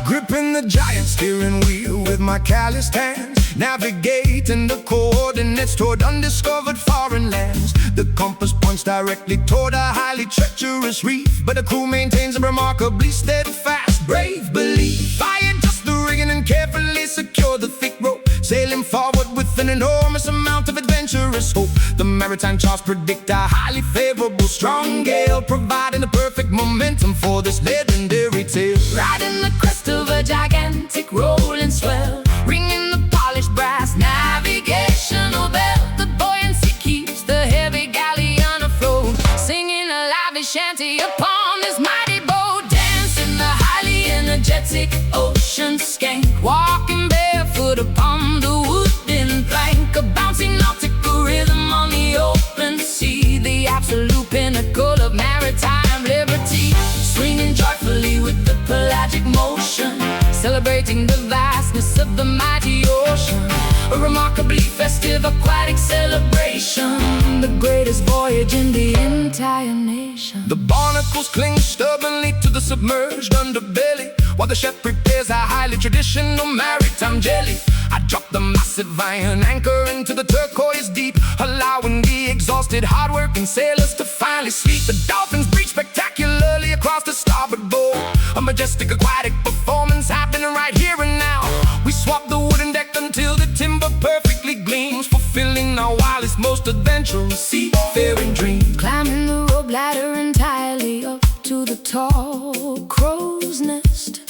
Gripping the giant steering wheel with my calloused hands, navigating the coordinates toward undiscovered foreign lands. The compass points directly toward a highly treacherous reef, but the crew maintains a remarkably steadfast, brave belief. I adjust the rigging and carefully secure the thick rope, sailing forward with an enormous amount of adventurous hope. The maritime charts predict a highly favorable strong gale, providing the perfect momentum for this legendary tale. Riding the crest of a gigantic rolling swell, ringing the polished brass navigational bell. The buoyancy keeps the heavy galleon afloat, singing a lively shanty upon this mighty boat. Dancing the highly energetic ocean skank, walking barefoot upon the wooden plank, a bouncing nautical rhythm on the open sea, the absolute pinnacle of maritime liberty. Swinging joyfully with the pelagic motion, celebrating the vastness of the mighty ocean, a remarkably festive aquatic celebration, the greatest voyage in the entire nation. The barnacles cling stubbornly to the submerged underbelly, while the chef prepares a highly traditional maritime jelly. I drop the massive iron anchor into the turquoise deep, allowing the exhausted, hard-working sailors to finally sleep. The dolphins breach spectacularly across the starboard bow, a majestic aquatic performance happening right here and now. We swap the wooden deck until the timber perfectly gleams, fulfilling our wildest, most adventurous seafaring dream. Climbing the rope ladder entirely up to the tall crow's nest,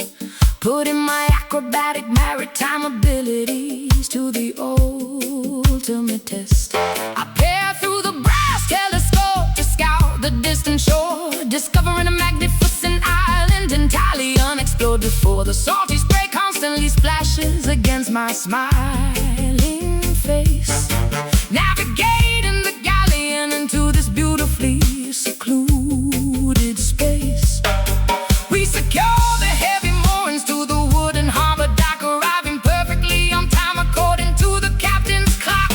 putting my acrobatic maritime abilities to the ultimate test. I peer through the brass telescope to scout the distant shore, discovering a magnificent island entirely unexplored before. The salty spray constantly splashes against my smiling face, navigating the galleon into this beautifully secluded space. We secure the heavy moorings to the wooden harbor dock, arriving perfectly on time according to the captain's clock.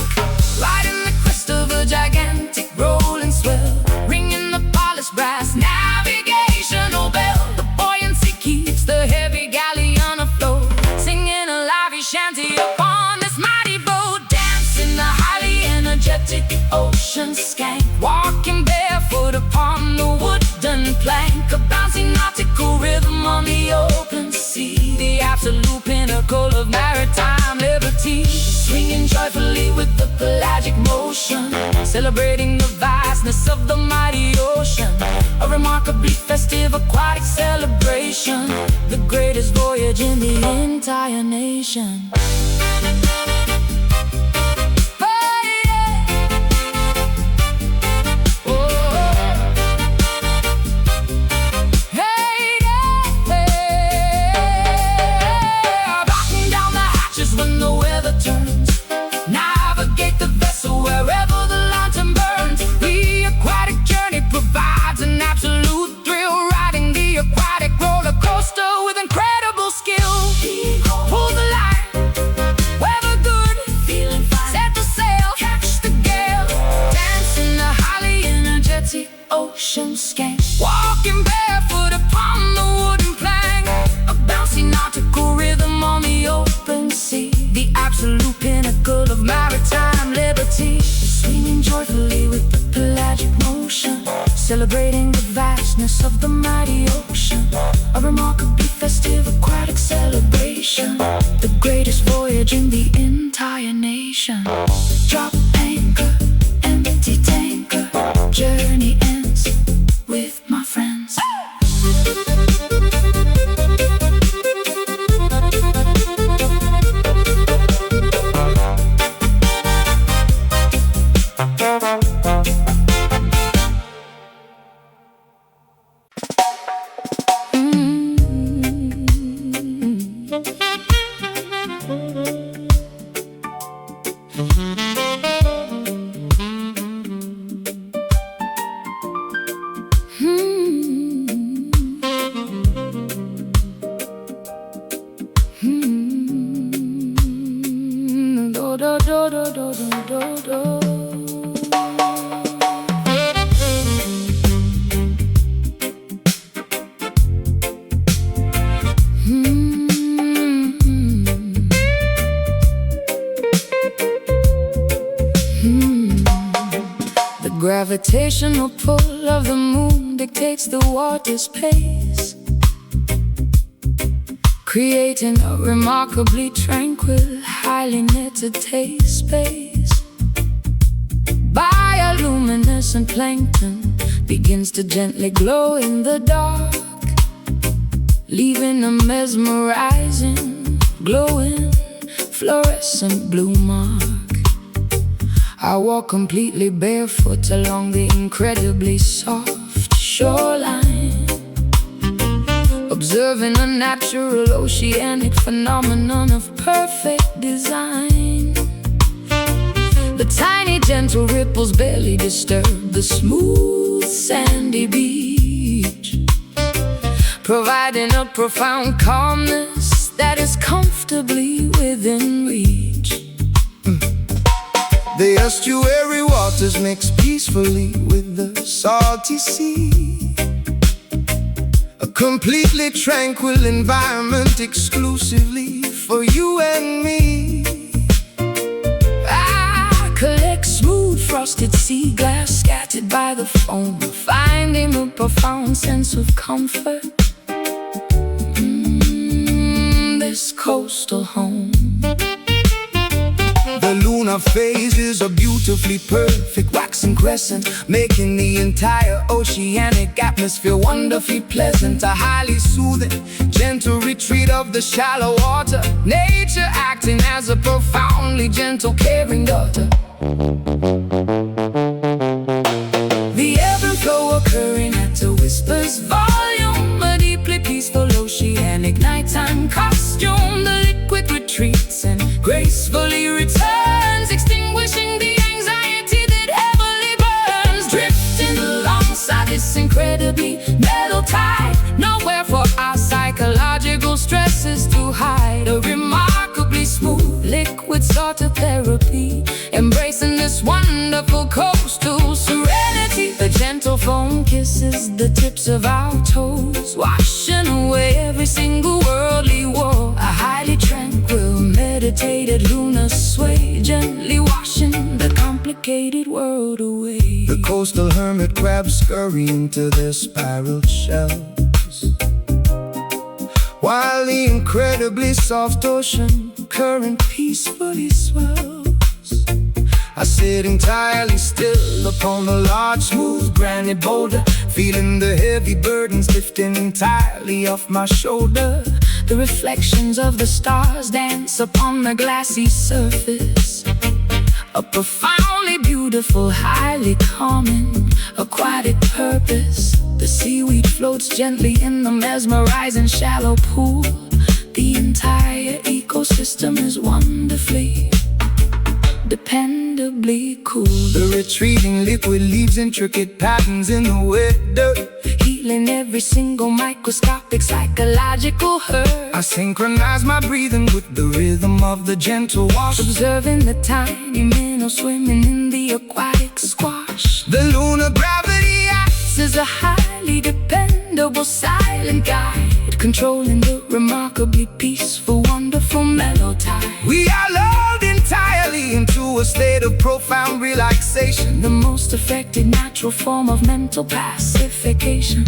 Riding the crest of a gigantic rolling swell, ringing the polished brass navigational bell. The buoyancy keeps the heavy galleon afloat, singing a lively shanty upon this mighty boat. Dancing the highly energetic ocean skank, walking barefoot upon the wooden plank, a bouncing nautical rhythm on the open sea, the absolute pinnacle of maritime liberty. Swinging joyfully with the pelagic motion, celebrating the vastness of the mighty ocean, a remarkably festive aquatic celebration, the greatest voyage in the entire nation. calmness of the mighty ocean, a remarkably festive aquatic celebration, the greatest voyage in the entire nation. Drop anchor, empty tanker, journey ends with my friends. The gravitational pull of the moon dictates the water's pace, creating a remarkably tranquil, highly netted space. Bioluminescent plankton begins to gently glow in the dark, leaving a mesmerizing, glowing, fluorescent blue mark. I walk completely barefoot along the incredibly soft shoreline, observing a natural oceanic phenomenon of perfect design. The tiny gentle ripples barely disturb the smooth sandy beach, providing a profound calmness that is comfortably within reach. The estuary waters mix peacefully with the salty sea, a completely tranquil environment exclusively for you and me. I collect smooth frosted sea glass scattered by the foam, finding a profound sense of comfort. This coastal home. The lunar phase is a beautifully perfect waxing crescent, making the entire oceanic atmosphere wonderfully pleasant. A highly soothing, gentle retreat of the shallow water, nature acting as a profoundly gentle, caring daughter. The ebb and flow occurring at a whisper's volume, a deeply peaceful oceanic nighttime costume. The liquid retreats and gracefully returns, extinguishing the anxiety that heavily burns, drifting alongside this incredibly mellow tide. Nowhere for our psychological stresses to hide. A remarkably smooth liquid sort of therapy, embracing this wonderful coastal serenity. The gentle foam kisses the tips of our toes, washing away every single worldly woe. A highly tranquil, meditated lunar sway, gently washing the complicated world away. The coastal hermit crabs scurry into their spiraled shells, while the incredibly soft ocean current peacefully swells. I sit entirely still upon the large, smooth granite boulder, feeling the heavy burdens lifting entirely off my shoulder. The reflections of the stars dance upon the glassy surface, a profoundly beautiful, highly calming, aquatic purpose. The seaweed floats gently in the mesmerizing shallow pool. The entire ecosystem is wonderfully, dependably cool. The retreating liquid leaves intricate patterns in the wet dirt, healing every single microscopic psychological hurt. I synchronize my breathing with the rhythm of the gentle wash, observing the tiny minnows swimming in the aquatic squash. The lunar gravity acts as a highly dependable silent guide, controlling the remarkably peaceful, wonderful mellow tide. We are lulled entirely into a state of profound relaxation, the most effective natural form of mental pacification.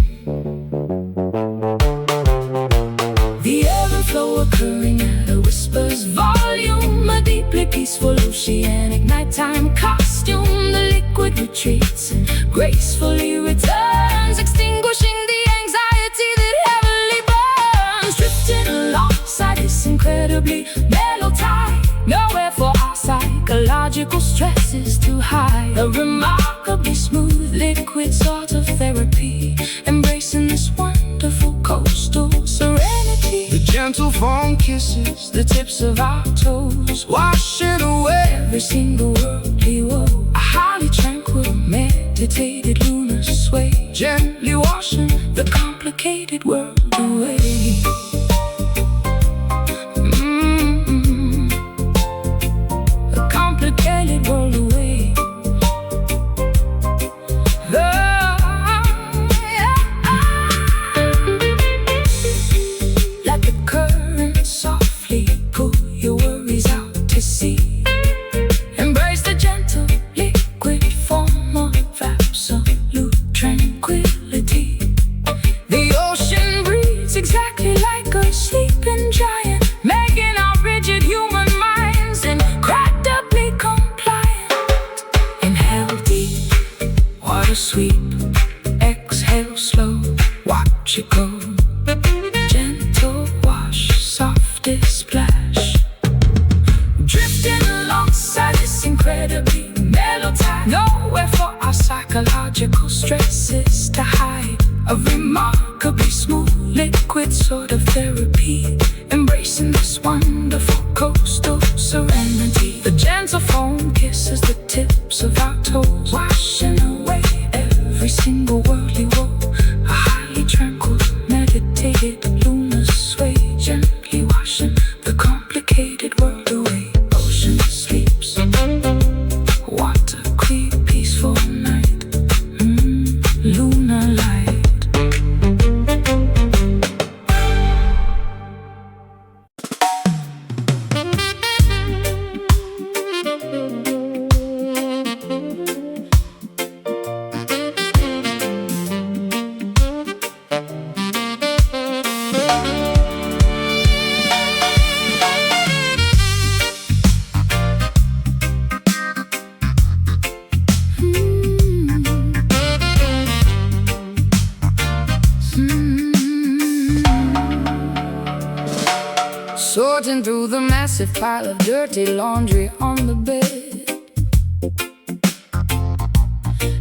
flow occurring at a whisper's volume, a deeply peaceful oceanic nighttime costume. The liquid retreats and gracefully returns, extinguishing the anxiety that heavily burns. Drifting alongside this incredibly mellow tide, nowhere for our psychological stresses to hide. A remarkably smooth liquid sort of therapy, embracing this wonderful coastal serenity. The gentle foam kisses the tips of our toes, washing away every single worldly woe. A highly tranquil, meditated lunar sway, gently washing the complicated world away. The complicated world away. Let the current softly pull your worries out to sea. Embrace the gentle liquid form of absolute tranquility. The ocean breathes exactly like a sleeping giant, making our rigid human minds incredibly compliant. Inhale deep, water sweep. Exhale slow, watch it go. Gentle wash, softest splash. Drifting alongside this incredibly mellow tide, nowhere for our psychological stresses to hide. A remarkably smooth liquid sort of therapy, embracing this wonderful coastal serenity. The gentle foam kisses the tips of our toes, washing away every single worldly woe. A highly tranquil, meditated lunar sway, gently washing the complicated world away. Ocean sleeps, water quiet, peaceful night, lunar light. Sorting through the massive pile of dirty laundry on the bed,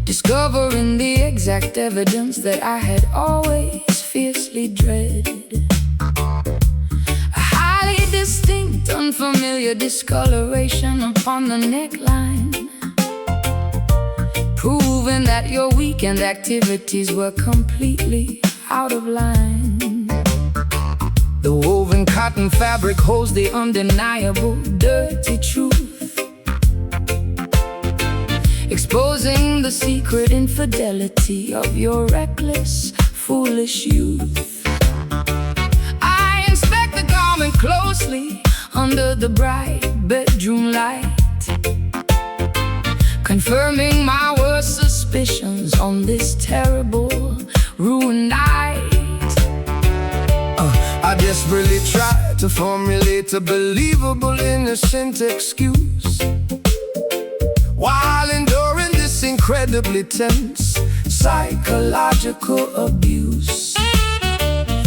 discovering the exact evidence that I had always fiercely dreaded. A highly distinct, unfamiliar discoloration upon the neckline, proving that your weekend activities were completely out of line. The woven cotton fabric holds the undeniable dirty truth, exposing the secret infidelity of your reckless, foolish youth. I inspect the garment closely under the bright bedroom light, confirming my worst suspicions on this terrible, ruined night. I desperately tried to formulate a believable, innocent excuse, while enduring this incredibly tense psychological abuse.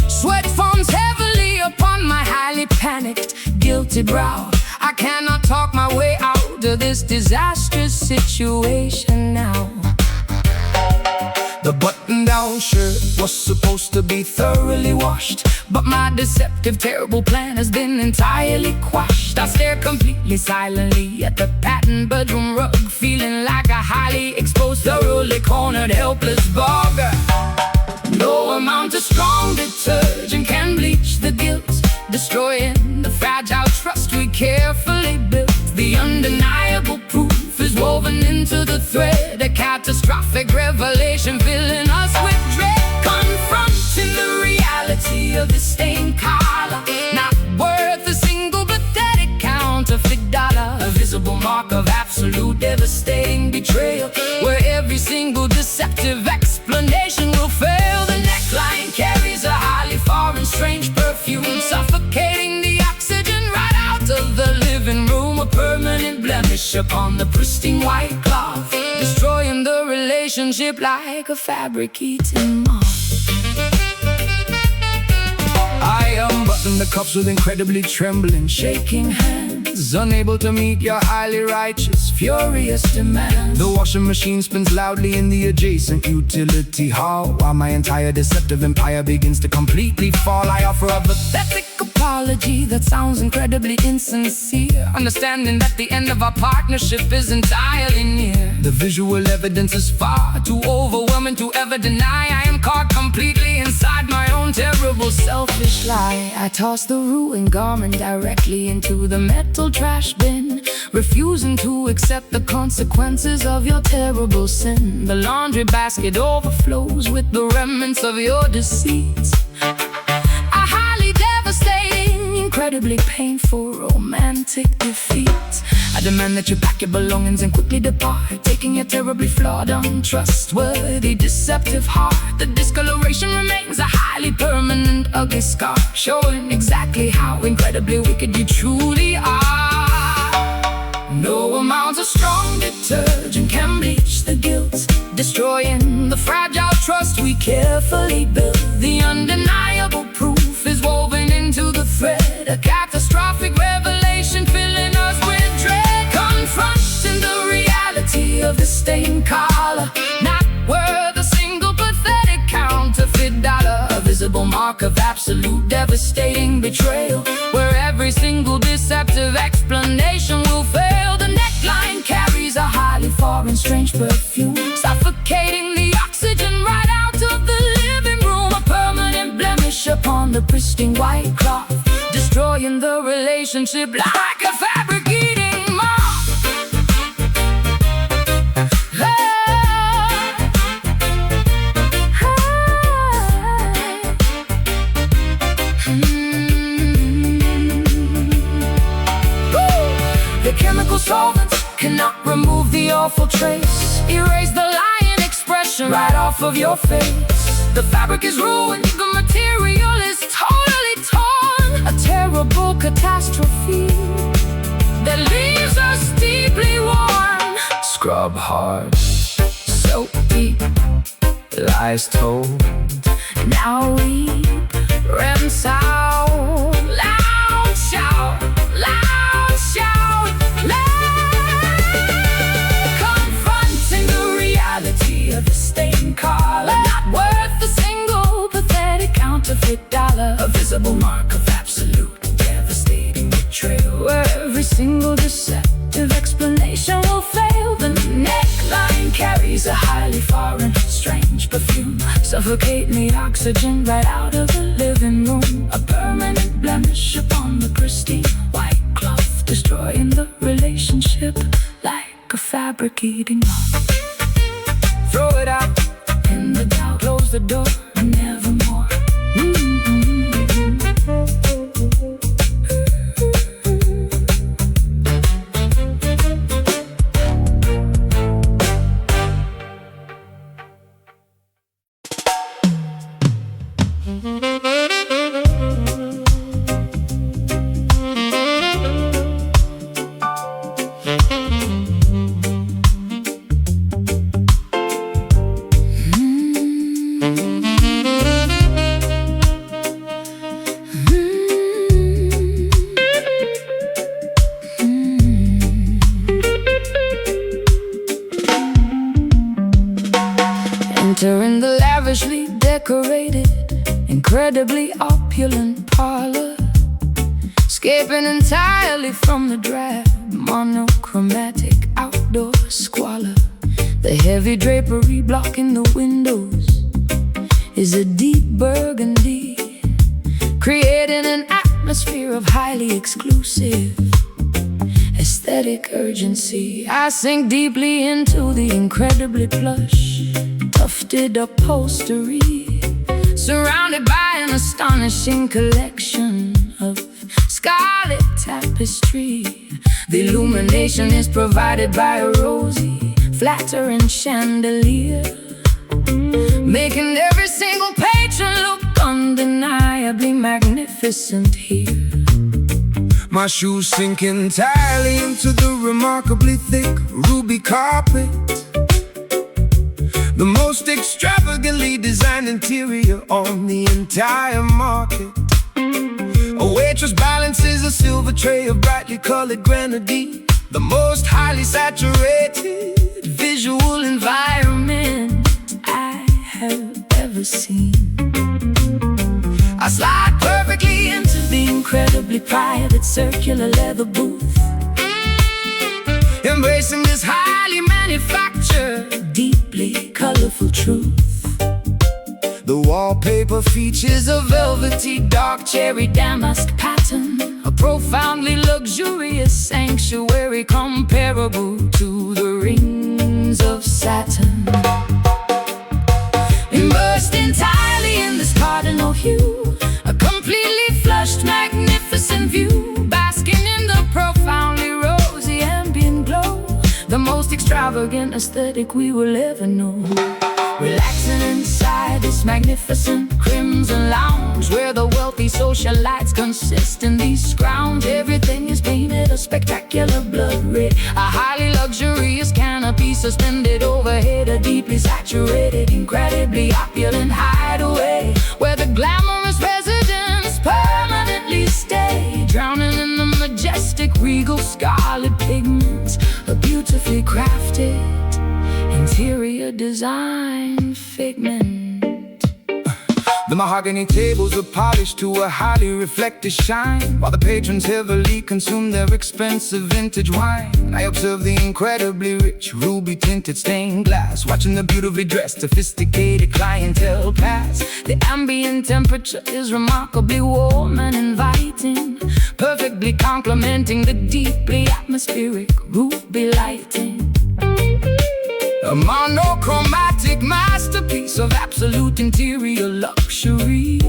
Sweat forms heavily upon my highly panicked, guilty brow. I cannot talk my way out of this disastrous situation now. The button-down shirt was supposed to be thoroughly washed, but my deceptive, terrible plan has been entirely quashed. I stare completely silently at the patterned bedroom rug, feeling like a highly exposed, thoroughly cornered, helpless bog. No amount of strong detergent can bleach the guilt, destroying the fragile trust we carefully built. The undeniable proof is woven into the thread, a catastrophic revelation filling us with dread. Confronting the reality of this stained collar, not worth a single pathetic counterfeit dollar. A visible mark of absolute devastating betrayal, where every single deceptive explanation will fail. The neckline carries a highly foreign, strange perfume, suffocating blemish upon the pristine white cloth, destroying the relationship like a fabricating moth. I unbutton the cuffs with incredibly trembling, shaking hands, unable to meet your highly righteous, furious demand. The washing machine spins loudly in the adjacent utility hall, while my entire deceptive empire begins to completely fall. I offer a pathetic apology that sounds incredibly insincere, understanding that the end of our partnership is entirely near. The visual evidence is far too overwhelming to ever deny. I am caught completely inside my own terrible selfish lie. I toss the ruined garment directly into the metal trash bin, refusing to accept the consequences of your terrible sin. The laundry basket overflows with the remnants of your deceits. A highly devastating, incredibly painful, romantic defeat. I demand that you pack your belongings and quickly depart, taking your terribly flawed, untrustworthy, deceptive heart. The discoloration remains a highly permanent, ugly scar, showing exactly how incredibly wicked you truly are. No amount of strong detergent can bleach the guilt, destroying the fragile trust we carefully built. The undeniable proof is woven into the thread, a catastrophic revelation filling us with dread. Confronting the reality of the stained collar, not worth a single pathetic counterfeit dollar. A visible mark of absolute devastating betrayal, where every single deceptive explanation will fail. The neckline carries a highly foreign, strange perfume, suffocating the oxygen right out of the living room. A permanent blemish upon the pristine white cloth, destroying the relationship like a fabricating moth. The chemical solvents cannot remove the awful trace, erase the lying expression right off of your face. The fabric is ruined, the material is totally torn, a terrible catastrophe that leaves us deeply worn. Scrub hard, so deep, lies told, now weep, rinse out, loud shout, loud shout, loud. Confronting the reality of the stained collar, not worth a single pathetic counterfeit dollar. A visible mark of absolute devastating betrayal, where every single deceptive explanation will fail. The neckline carries a highly foreign, strange perfume, suffocating the oxygen right out of the living room. A permanent blemish upon the pristine white cloth, destroying the relationship like a fabricating moth. Throw it out in the doubt, close the door, nevermore. Entering the lavishly decorated, incredibly opulent parlor, escaping entirely from the drab, monochromatic outdoor squalor. The heavy drapery blocking the windows is a deep burgundy, creating an atmosphere of highly exclusive aesthetic urgency. I sink deeply into the incredibly plush, tufted upholstery, surrounded by an astonishing collection of scarlet tapestry. The illumination is provided by a rosy, flattering chandelier, making every single patron look undeniably magnificent here. My shoes sink entirely into the remarkably thick ruby carpet. The most extravagantly designed interior on the entire market. A waitress balances a silver tray of brightly colored grenadine. The most highly saturated visual environment I have ever seen. I slide perfectly into the incredibly private circular leather booth, embracing this highly manufactured, deeply colorful truth. The wallpaper features a velvety dark cherry damask pattern, a profoundly luxurious sanctuary comparable to the rings of Saturn. Immersed entirely in this cardinal hue, a completely flushed, magnificent view, basking in the profoundly rosy ambient glow, the most extravagant aesthetic we will ever know. Relaxing inside this magnificent crimson lounge, where the wealthy socialites consist in these scrounge. Everything is painted a spectacular blood red, a highly luxurious canopy suspended overhead, a deeply saturated, incredibly opulent hideaway, where the glamorous residents permanently stay, drowning in the majestic regal scarlet pigments, a beautifully crafted interior design figment. The mahogany tables are polished to a highly reflective shine, while the patrons heavily consume their expensive vintage wine. I observe the incredibly rich ruby-tinted stained glass, watching the beautifully dressed, sophisticated clientele pass. The ambient temperature is remarkably warm and inviting, perfectly complementing the deeply atmospheric ruby lighting. A monochromatic masterpiece of absolute interior luxury,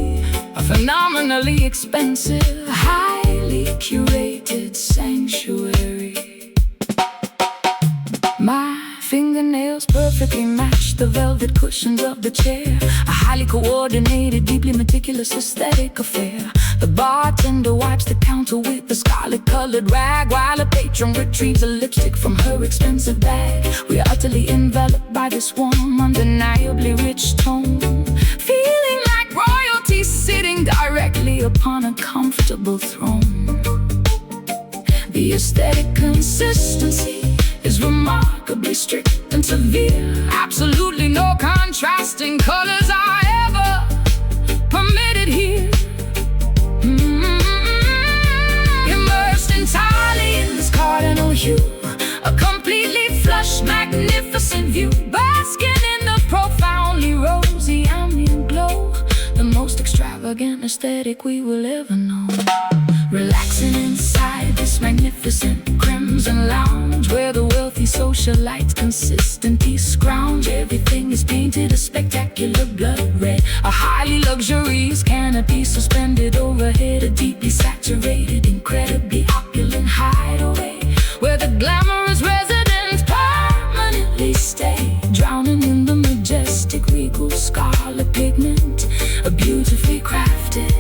a phenomenally expensive, highly curated sanctuary. My fingernails perfectly match the velvet cushions of the chair, a highly coordinated, deeply meticulous aesthetic affair. The bartender wipes the counter with a scarlet-colored rag, while a patron retrieves a lipstick from her expensive bag. We are utterly enveloped by this warm, undeniably rich tone, feeling like royalty sitting directly upon a comfortable throne. The aesthetic consistency is remarkably strict and severe. Absolutely no contrasting colors are ever permitted here. Immersed entirely in this cardinal hue, a completely flushed, magnificent view, basking in the profoundly rosy ambient glow, the most extravagant aesthetic we will ever know. Relaxing inside this magnificent crimson lounge, where the wealthy socialites consistently scrounge. Everything is painted a spectacular blood red, a highly luxurious canopy suspended overhead, a deeply saturated, incredibly opulent hideaway, where the glamorous residents permanently stay, drowning in the majestic regal scarlet pigment, a beautifully crafted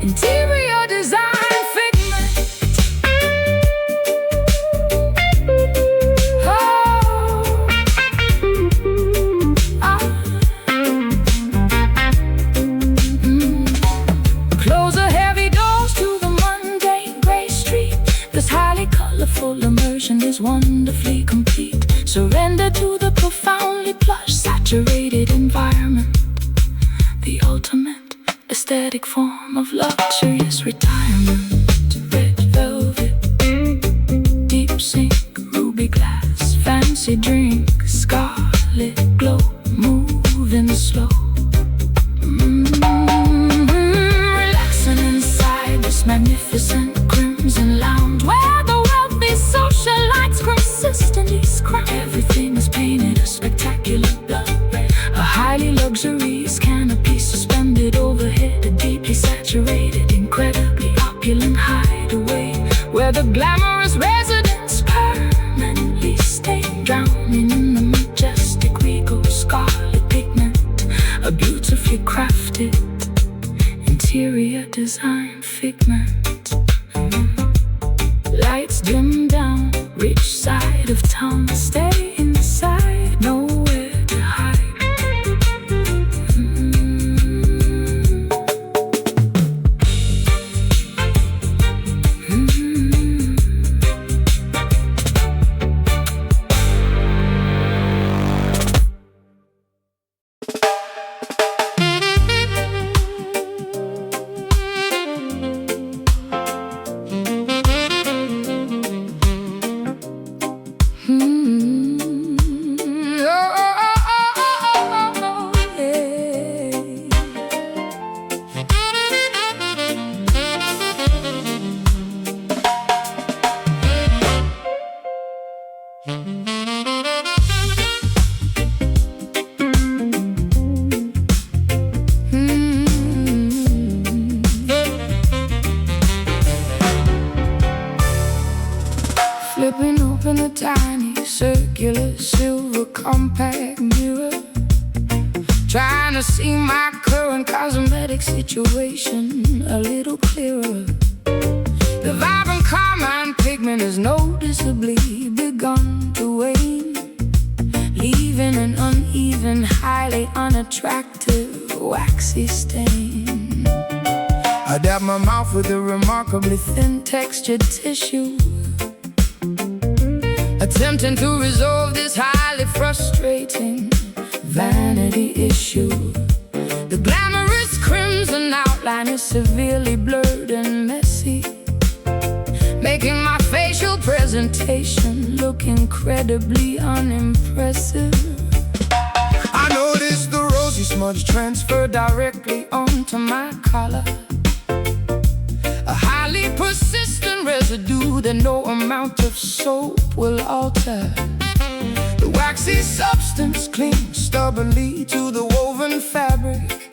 interior design figment. Close a heavy doors to the mundane gray street. This highly colorful immersion is wonderfully complete. Surrender to the profoundly plush, saturated environment, the ultimate aesthetic form of luxurious retirement. Red velvet, deep sink, ruby glass, fancy drink, scarlet glow, moving slow. Relaxing inside this magnificent crimson lounge, where the wealthy socialites consistently scrounge. Everything is painted a spectacular blood red, a highly luxurious canopy suspended overhead, a deeply saturated, incredibly opulent hideaway, where the glamorous residents permanently stay, drowning in the majestic regal scarlet pigment, a beautifully crafted interior design figment. dim down, rich side of town. Stay inside, nowhere to hide. Flipping open the tiny circular silver compact mirror, trying to see my current cosmetic situation a little clearer. The vibrant carmine pigment has noticeably begun to wane, leaving an uneven, highly unattractive, waxy stain. I dab my mouth with a remarkably thin textured tissue, attempting to resolve this highly frustrating vanity issue. The glamorous crimson outline is severely blurred and messy, making my facial presentation look incredibly unimpressive. I noticed the rosy smudge transfer directly onto my collar, a highly persistent residue that no amount of soap will alter. The waxy substance clings stubbornly to the woven fabric,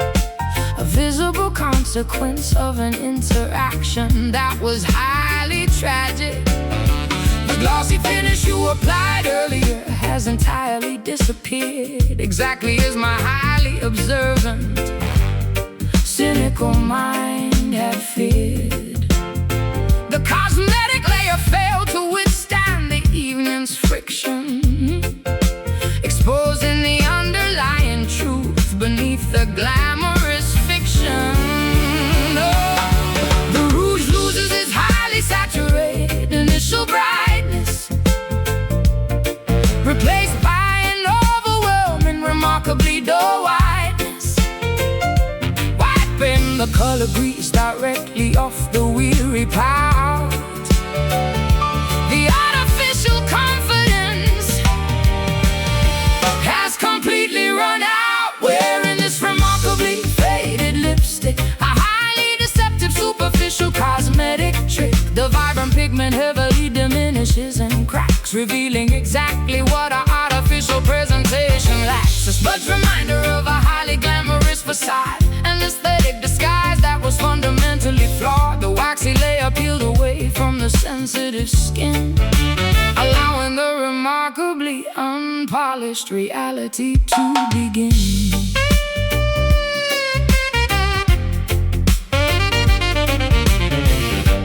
a visible consequence of an interaction that was highly tragic. The glossy finish you applied earlier has entirely disappeared, exactly as my highly observant, cynical mind had feared. The cosmetic layer failed to withstand the evening's friction, exposing the underlying truth beneath the glamorous fiction. Oh, the rouge loses its highly saturated initial brightness, replaced by an overwhelming, remarkably dull whiteness, wiping the color grease directly off the weary pout. The artificial confidence has completely run out. Wearing this remarkably faded lipstick, a highly deceptive, superficial cosmetic trick. The vibrant pigment heavily diminishes and cracks, revealing exactly what our artificial presentation lacks. A smudge reminder of a highly glamorous facade, an aesthetic disguise that was fundamentally flawed. The waxy layer peeled away from the sensitive skin, allowing the remarkably unpolished reality to begin.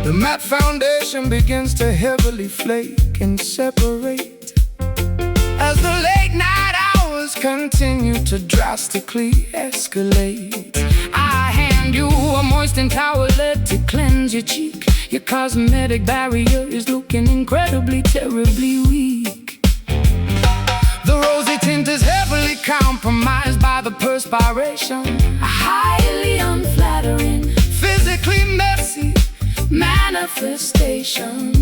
The matte foundation begins to heavily flake and separate as the late night hours continue to drastically escalate. I hand you a moistened towelette to cleanse your cheek. Your cosmetic barrier is looking incredibly, terribly weak. The rosy tint is heavily compromised by the perspiration, a highly unflattering, physically messy manifestation.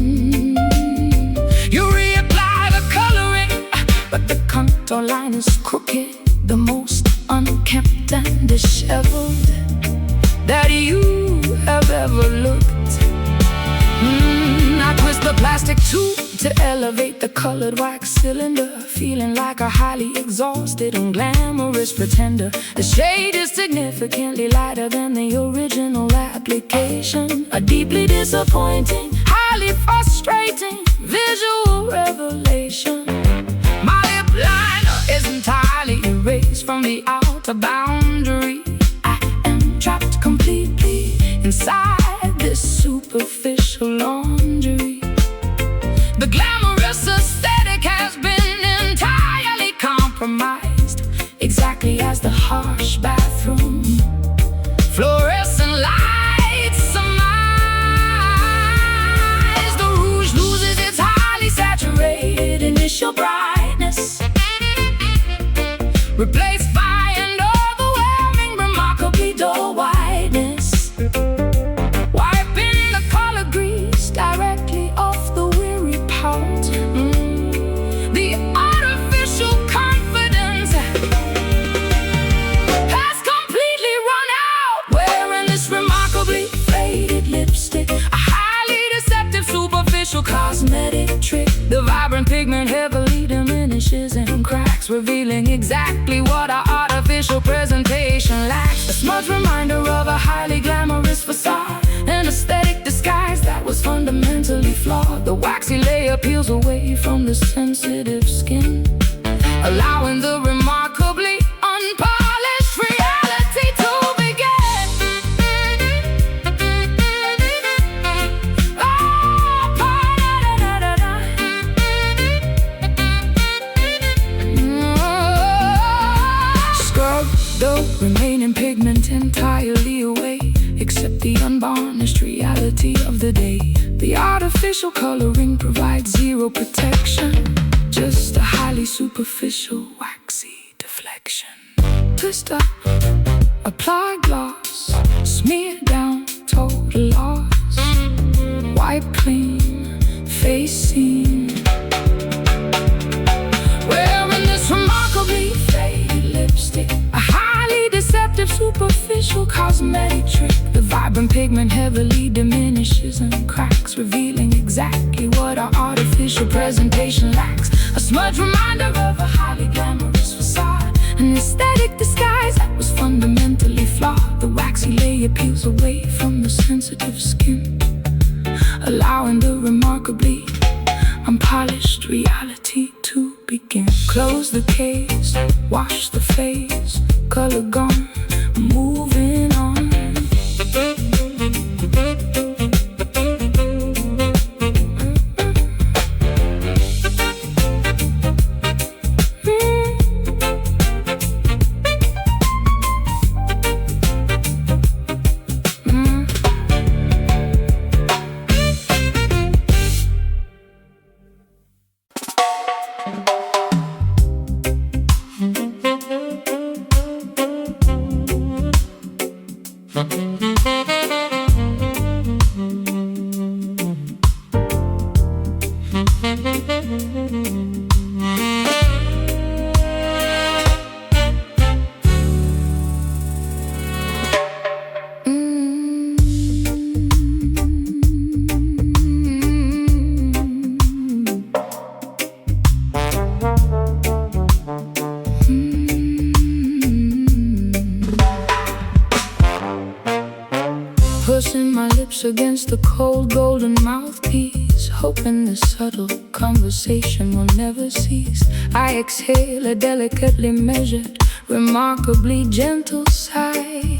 You reapply the coloring, but the contour line is crooked, the most unkempt and disheveled that you have ever looked. I twist the plastic tube to elevate the colored wax cylinder, feeling like a highly exhausted and glamorous pretender. The shade is significantly lighter than the original application, a deeply disappointing, highly frustrating visual revelation. My lip liner is entirely erased from the outer boundary. I am trapped completely inside this superficial laundry. harsh bathroom. Fluorescent lights surmise. The rouge loses its highly saturated initial brightness, replaced by an overwhelming, remarkably dull whiteness. Wiping the color grease directly off the weary pout. The artificial confidence has completely run out. Wearing this remarkably faded lipstick, a highly deceptive, superficial cosmetic trick. The vibrant pigment heavily diminishes and cracks, revealing exactly what our artificial presentation lacks. A smudge reminder of a highly glamorous facade, an aesthetic disguise that was fundamentally flawed. The waxy layer peels away from the sensitive skin, allowing the remarkably unpolished reality to begin. Scrub the remaining pigment entirely away, except the unvarnished reality of the day. The artificial coloring provides zero protection, just a highly superficial, waxy deflection. Twist up, apply gloss, smear down, total loss. Wipe clean, face seen. Wearing this remarkably faded lipstick, a highly deceptive, superficial cosmetic trick. The vibrant pigment heavily diminishes and cracks, revealing exactly what our artificial presentation lacks. A smudge reminder of a highly glamorous facade, an aesthetic disguise that was fundamentally flawed. The waxy layer peels away from the sensitive skin, allowing the remarkably unpolished reality to begin. Close the case, wash the face, color gone, moving on. Pushing my lips against the cold golden mouthpiece, hoping the subtle conversation will never cease. I exhale a delicately measured, remarkably gentle sigh,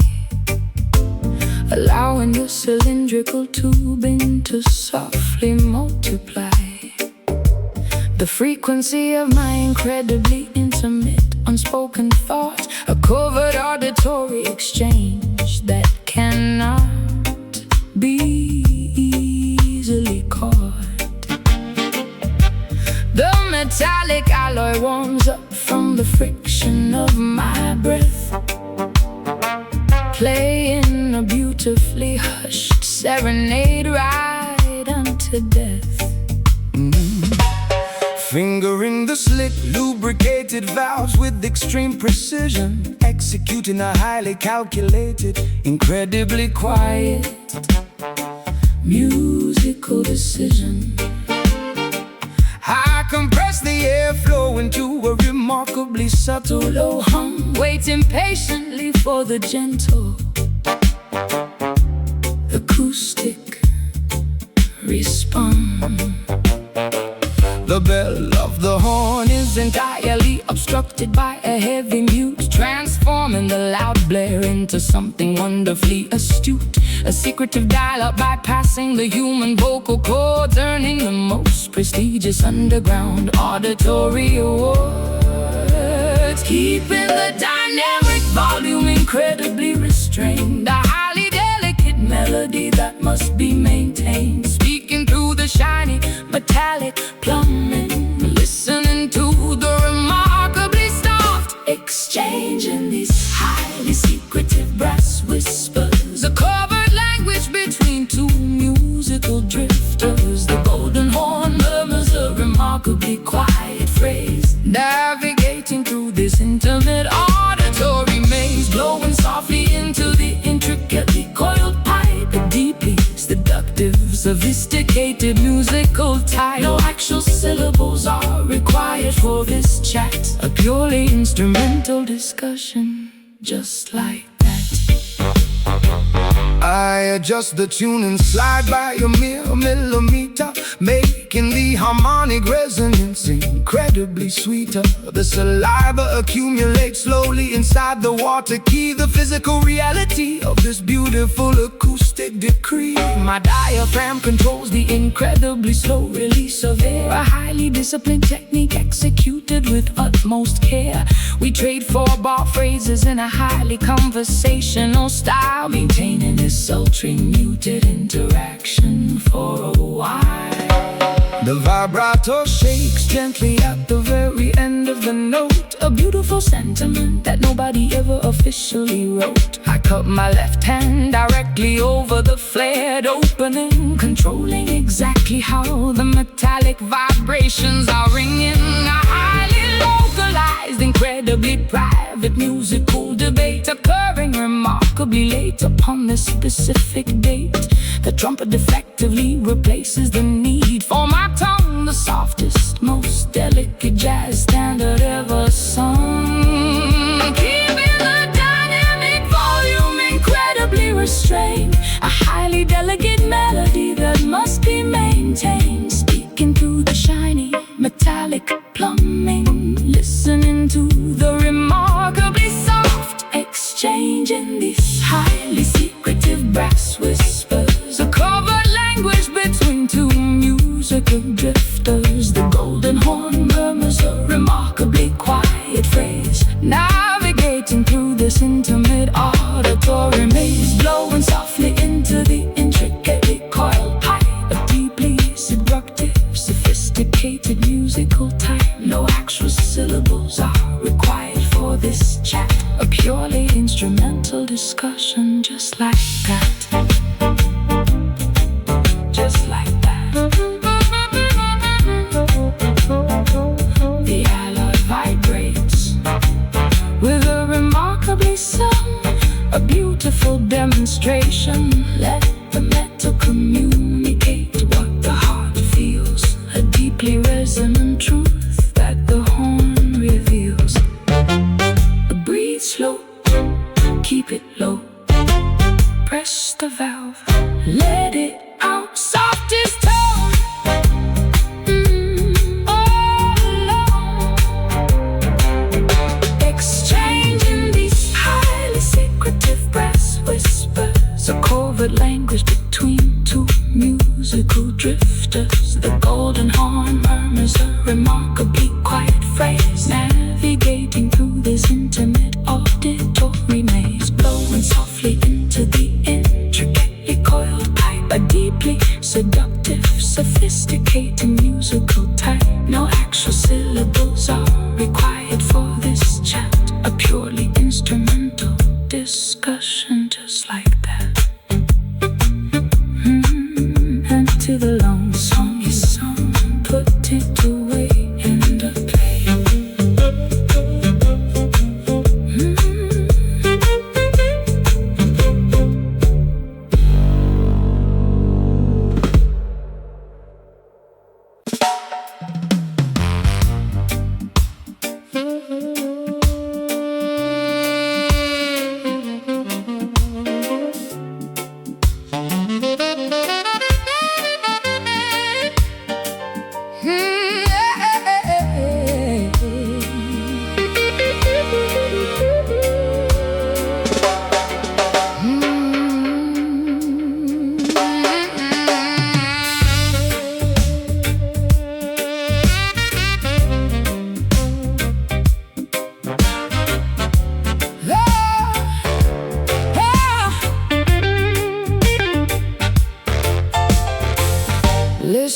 allowing the cylindrical tubing to softly multiply. The frequency of my incredibly intimate, unspoken thoughts, a covert auditory exchange that cannot be easily caught. The metallic alloy warms up from the friction of my breath, playing a beautifully hushed serenade right unto death. Fingering the slick, lubricated valves with extreme precision, executing a highly calculated, incredibly quiet, musical decision. I compress the airflow into a remarkably subtle low hum, waiting patiently for the gentle acoustic response. The bell of the horn is entirely obstructed by a heavy mute, transforming the loud blare into something wonderfully astute. A secretive dial-up bypassing the human vocal cords, earning the most prestigious underground auditory awards, keeping the dynamic volume incredibly restrained, a highly delicate melody that must be maintained. Speaking through the shiny metallic plumbing, listening to the remarkably soft exchange in these highly secretive brass whispers, a covert language between two musical drifters. The golden horn murmurs a remarkably quiet phrase, navigating through this intimate auditory maze, blowing softly into the intricately coiled pipe, a deeply seductive, sophisticated musical type. No actual syllables are required for this chat, a purely instrumental discussion, just like that. I adjust the tune and slide by a mere millimeter, making the harmonic resonance incredibly sweeter. The saliva accumulates slowly inside the water key, the physical reality of this beautiful acoustic decree. My diaphragm controls the incredibly slow release of air, a highly disciplined technique executed with utmost care. We trade four-bar phrases in a highly conversational style, maintaining this sultry muted interaction for a while. The vibrato Shakes gently at the very end of the note, a beautiful sentiment that nobody ever officially wrote. I cut my left hand directly over the flared opening, controlling exactly how the metallic vibrations are ringing. A highly localized, incredibly private musical debate, occurring remarkably late upon this specific date. The trumpet effectively replaces the need for my tongue, the softest, most delicate jazz standard ever sung, keeping the dynamic volume incredibly restrained, a highly delicate melody that must be maintained. Speaking through the shiny metallic plumbing, listening to the remarkably soft exchange in these highly secretive brass whispers, a covert language between two musical drifters. The golden horn murmurs a remarkably quiet phrase, navigating through this intimate auditory maze, blowing softly into the intricately coiled pipe, a deeply seductive, sophisticated musical type. No actual syllables are required for this chat, a purely instrumental discussion, just like that. Just like that. The alloy vibrates with a remarkably sung, a beautiful demonstration. Let the metal communicate what the heart feels, a deeply resonant truth that the horn reveals. Breathe slow, keep it low, press the valve, let it out, softest tone, all alone. Exchanging these highly secretive brass whispers, a covert language between two musical drifters. The golden horn murmurs a remarkably quiet phrase, navigating through this intimate auditory maze, blowing softly into the intricately coiled pipe, a deeply seductive, sophisticated musical type. No actual syllables are required for this chat, a purely instrumental discussion, just like that. And to the long song is sung, put it away and a play.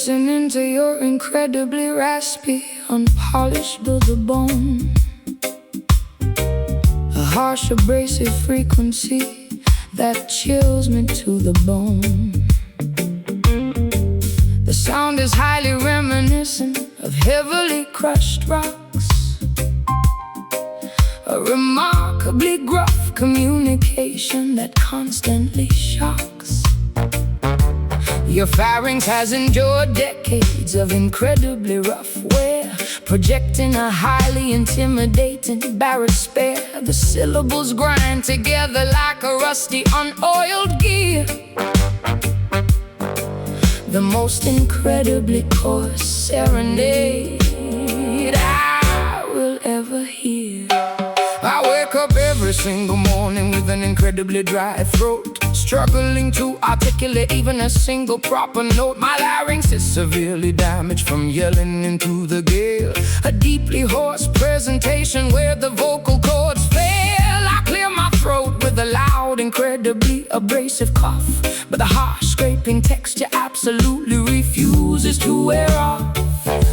Listening to your incredibly raspy, unpolished to the bone. A harsh, abrasive frequency that chills me to the bone. The sound is highly reminiscent of heavily crushed rocks. A remarkably gruff communication that constantly shocks. Your pharynx has endured decades of incredibly rough wear, projecting a highly intimidating barosphere. The syllables grind together like a rusty, unoiled gear. The most incredibly coarse serenade I will ever hear. I wake up every single morning with an incredibly dry throat, struggling to articulate even a single proper note. My larynx is severely damaged from yelling into the gale. A deeply hoarse presentation where the vocal cords fail. I clear my throat with a loud, incredibly abrasive cough, but the harsh scraping texture absolutely refuses to wear off.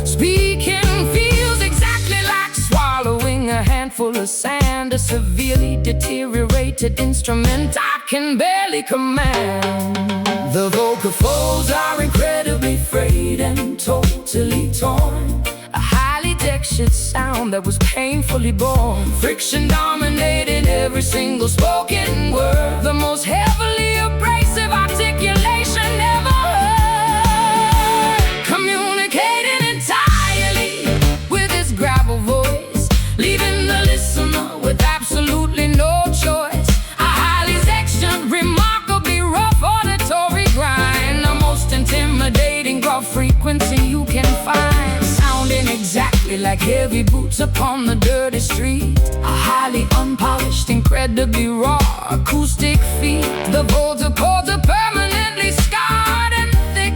Speaking feels exactly like swallowing a handful of sand, a severely deteriorated instrument I can barely command. The vocal folds are incredibly frayed and totally torn. A highly textured sound that was painfully born. Friction dominated every single spoken word. The most heavily abrasive articulation ever heard. Communicating entirely with his gravel voice, leaving the listener with absolutely no choice. A highly textured, remarkably rough auditory grind. The most intimidating gruff frequency you can find, sounding exactly like heavy boots upon the dirty street. A highly unpolished, incredibly raw acoustic feat. The vocal cords are permanently scarred and thick,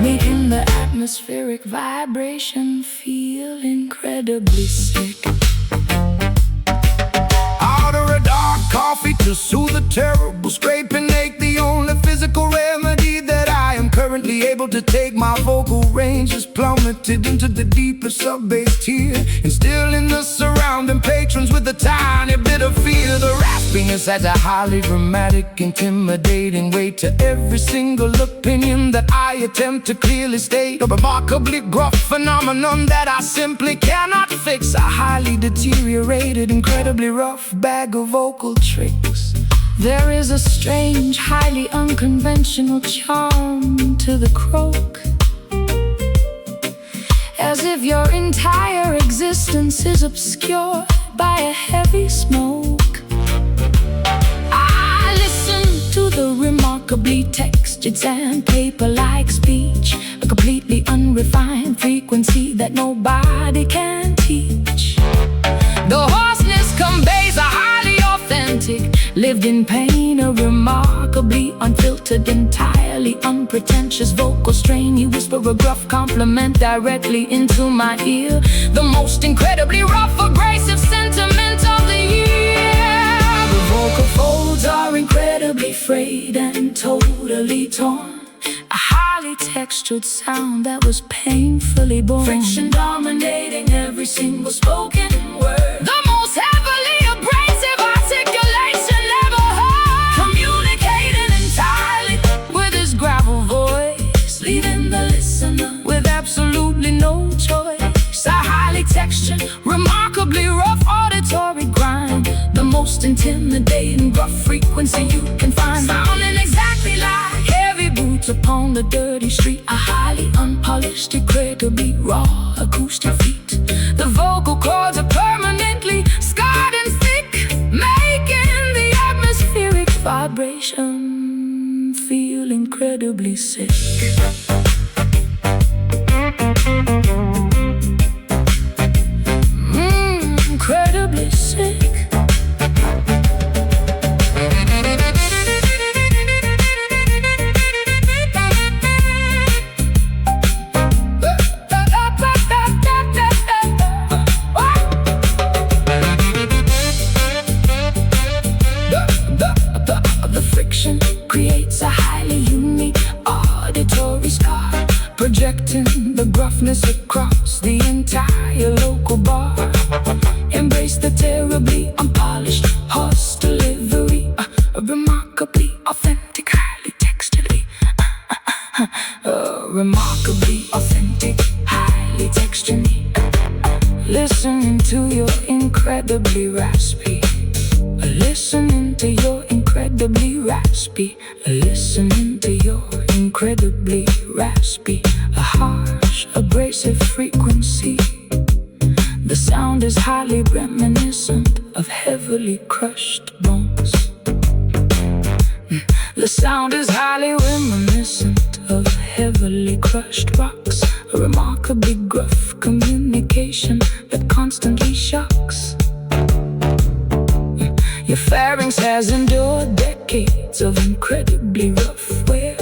making the atmospheric vibration feel incredibly sick. Order a dark coffee to soothe a terrible scraping ache. The only physical remedy that I am currently able to take. My vocal range is plummeted into the deepest sub-bass tier, instilling the surrounding patrons with a tiny bit of fear. The raspiness adds a highly dramatic, intimidating weight to every single opinion that I attempt to clearly state. A remarkably gruff phenomenon that I simply cannot fix. A highly deteriorated, incredibly rough bag of vocal tricks. There is a strange, highly unconventional charm to the croak, as if your entire existence is obscured by a heavy smoke. I listen to the remarkably textured sandpaper-like speech, a completely unrefined frequency that nobody can teach. The hoarseness conveys a highly authentic, lived in pain, a remarkably unfiltered, entirely unpretentious vocal strain. You whisper a gruff compliment directly into my ear. The most incredibly rough, abrasive sentiment of the year. The vocal folds are incredibly frayed and totally torn. A highly textured sound that was painfully born. Friction dominating every single spoken word. The most heavily abrasive articulation ever heard. Communicating entirely with his gravel voice, leaving the listener with absolutely no choice. A highly textured, remarkably rough auditory grind. The most intimidating gruff frequency you can find, sounding exactly like heavy boots upon the dirty street. A highly unpolished, incredibly raw acoustic feat. The vocal cords are permanently scarred and thick, making the atmospheric vibration feel incredibly sick. Incredibly sick. Creates a highly unique auditory scar, projecting projecting the gruffness across the entire local bar. Embrace the terribly unpolished horse delivery, remarkably authentic, highly texturally, remarkably authentic, highly texturally. Listening to your incredibly raspy, listening to your incredibly raspy, listening to your incredibly raspy, a harsh, abrasive frequency. The sound is highly reminiscent of heavily crushed bones. The sound is highly reminiscent of heavily crushed rocks, a remarkably gruff communication that constantly shocks. Your pharynx has endured decades of incredibly rough wear,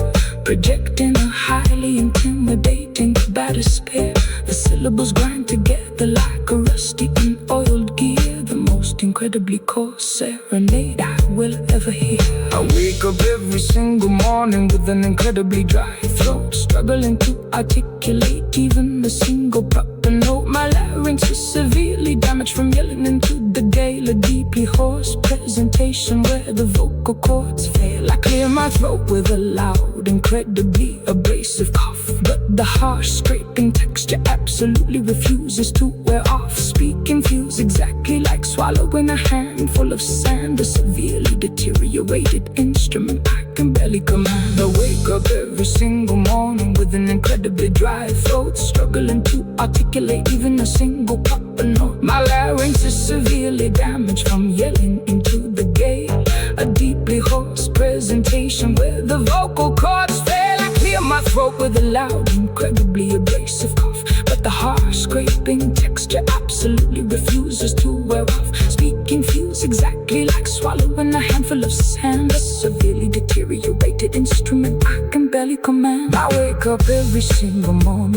projecting a highly intimidating despair. The syllables grind together like a rusty and oiled gear, the most incredibly coarse serenade I will ever hear. I wake up every single morning with an incredibly dry throat, struggling to articulate even a single proper note. My larynx is severely damaged from yelling into the gale, a deeply hoarse presentation where the vocal cords fail. I clear my throat with a loud, incredibly abrasive cough, but the harsh scraping texture absolutely refuses to wear off. Speaking feels exactly like swallowing a handful of sand, a severely deteriorated instrument I can barely command. I wake up every single morning with an incredibly dry throat, struggling to articulate even a single proper note. My larynx is severely damaged from yelling into the gale, a deeply hoarse presentation where the vocal cords fail. I clear my throat with a loud, incredibly abrasive cough, but the harsh scraping texture absolutely refuses to wear off. Speaking feels exactly like swallowing a handful of sand, a severely deteriorated instrument I can barely command. I wake up every single morning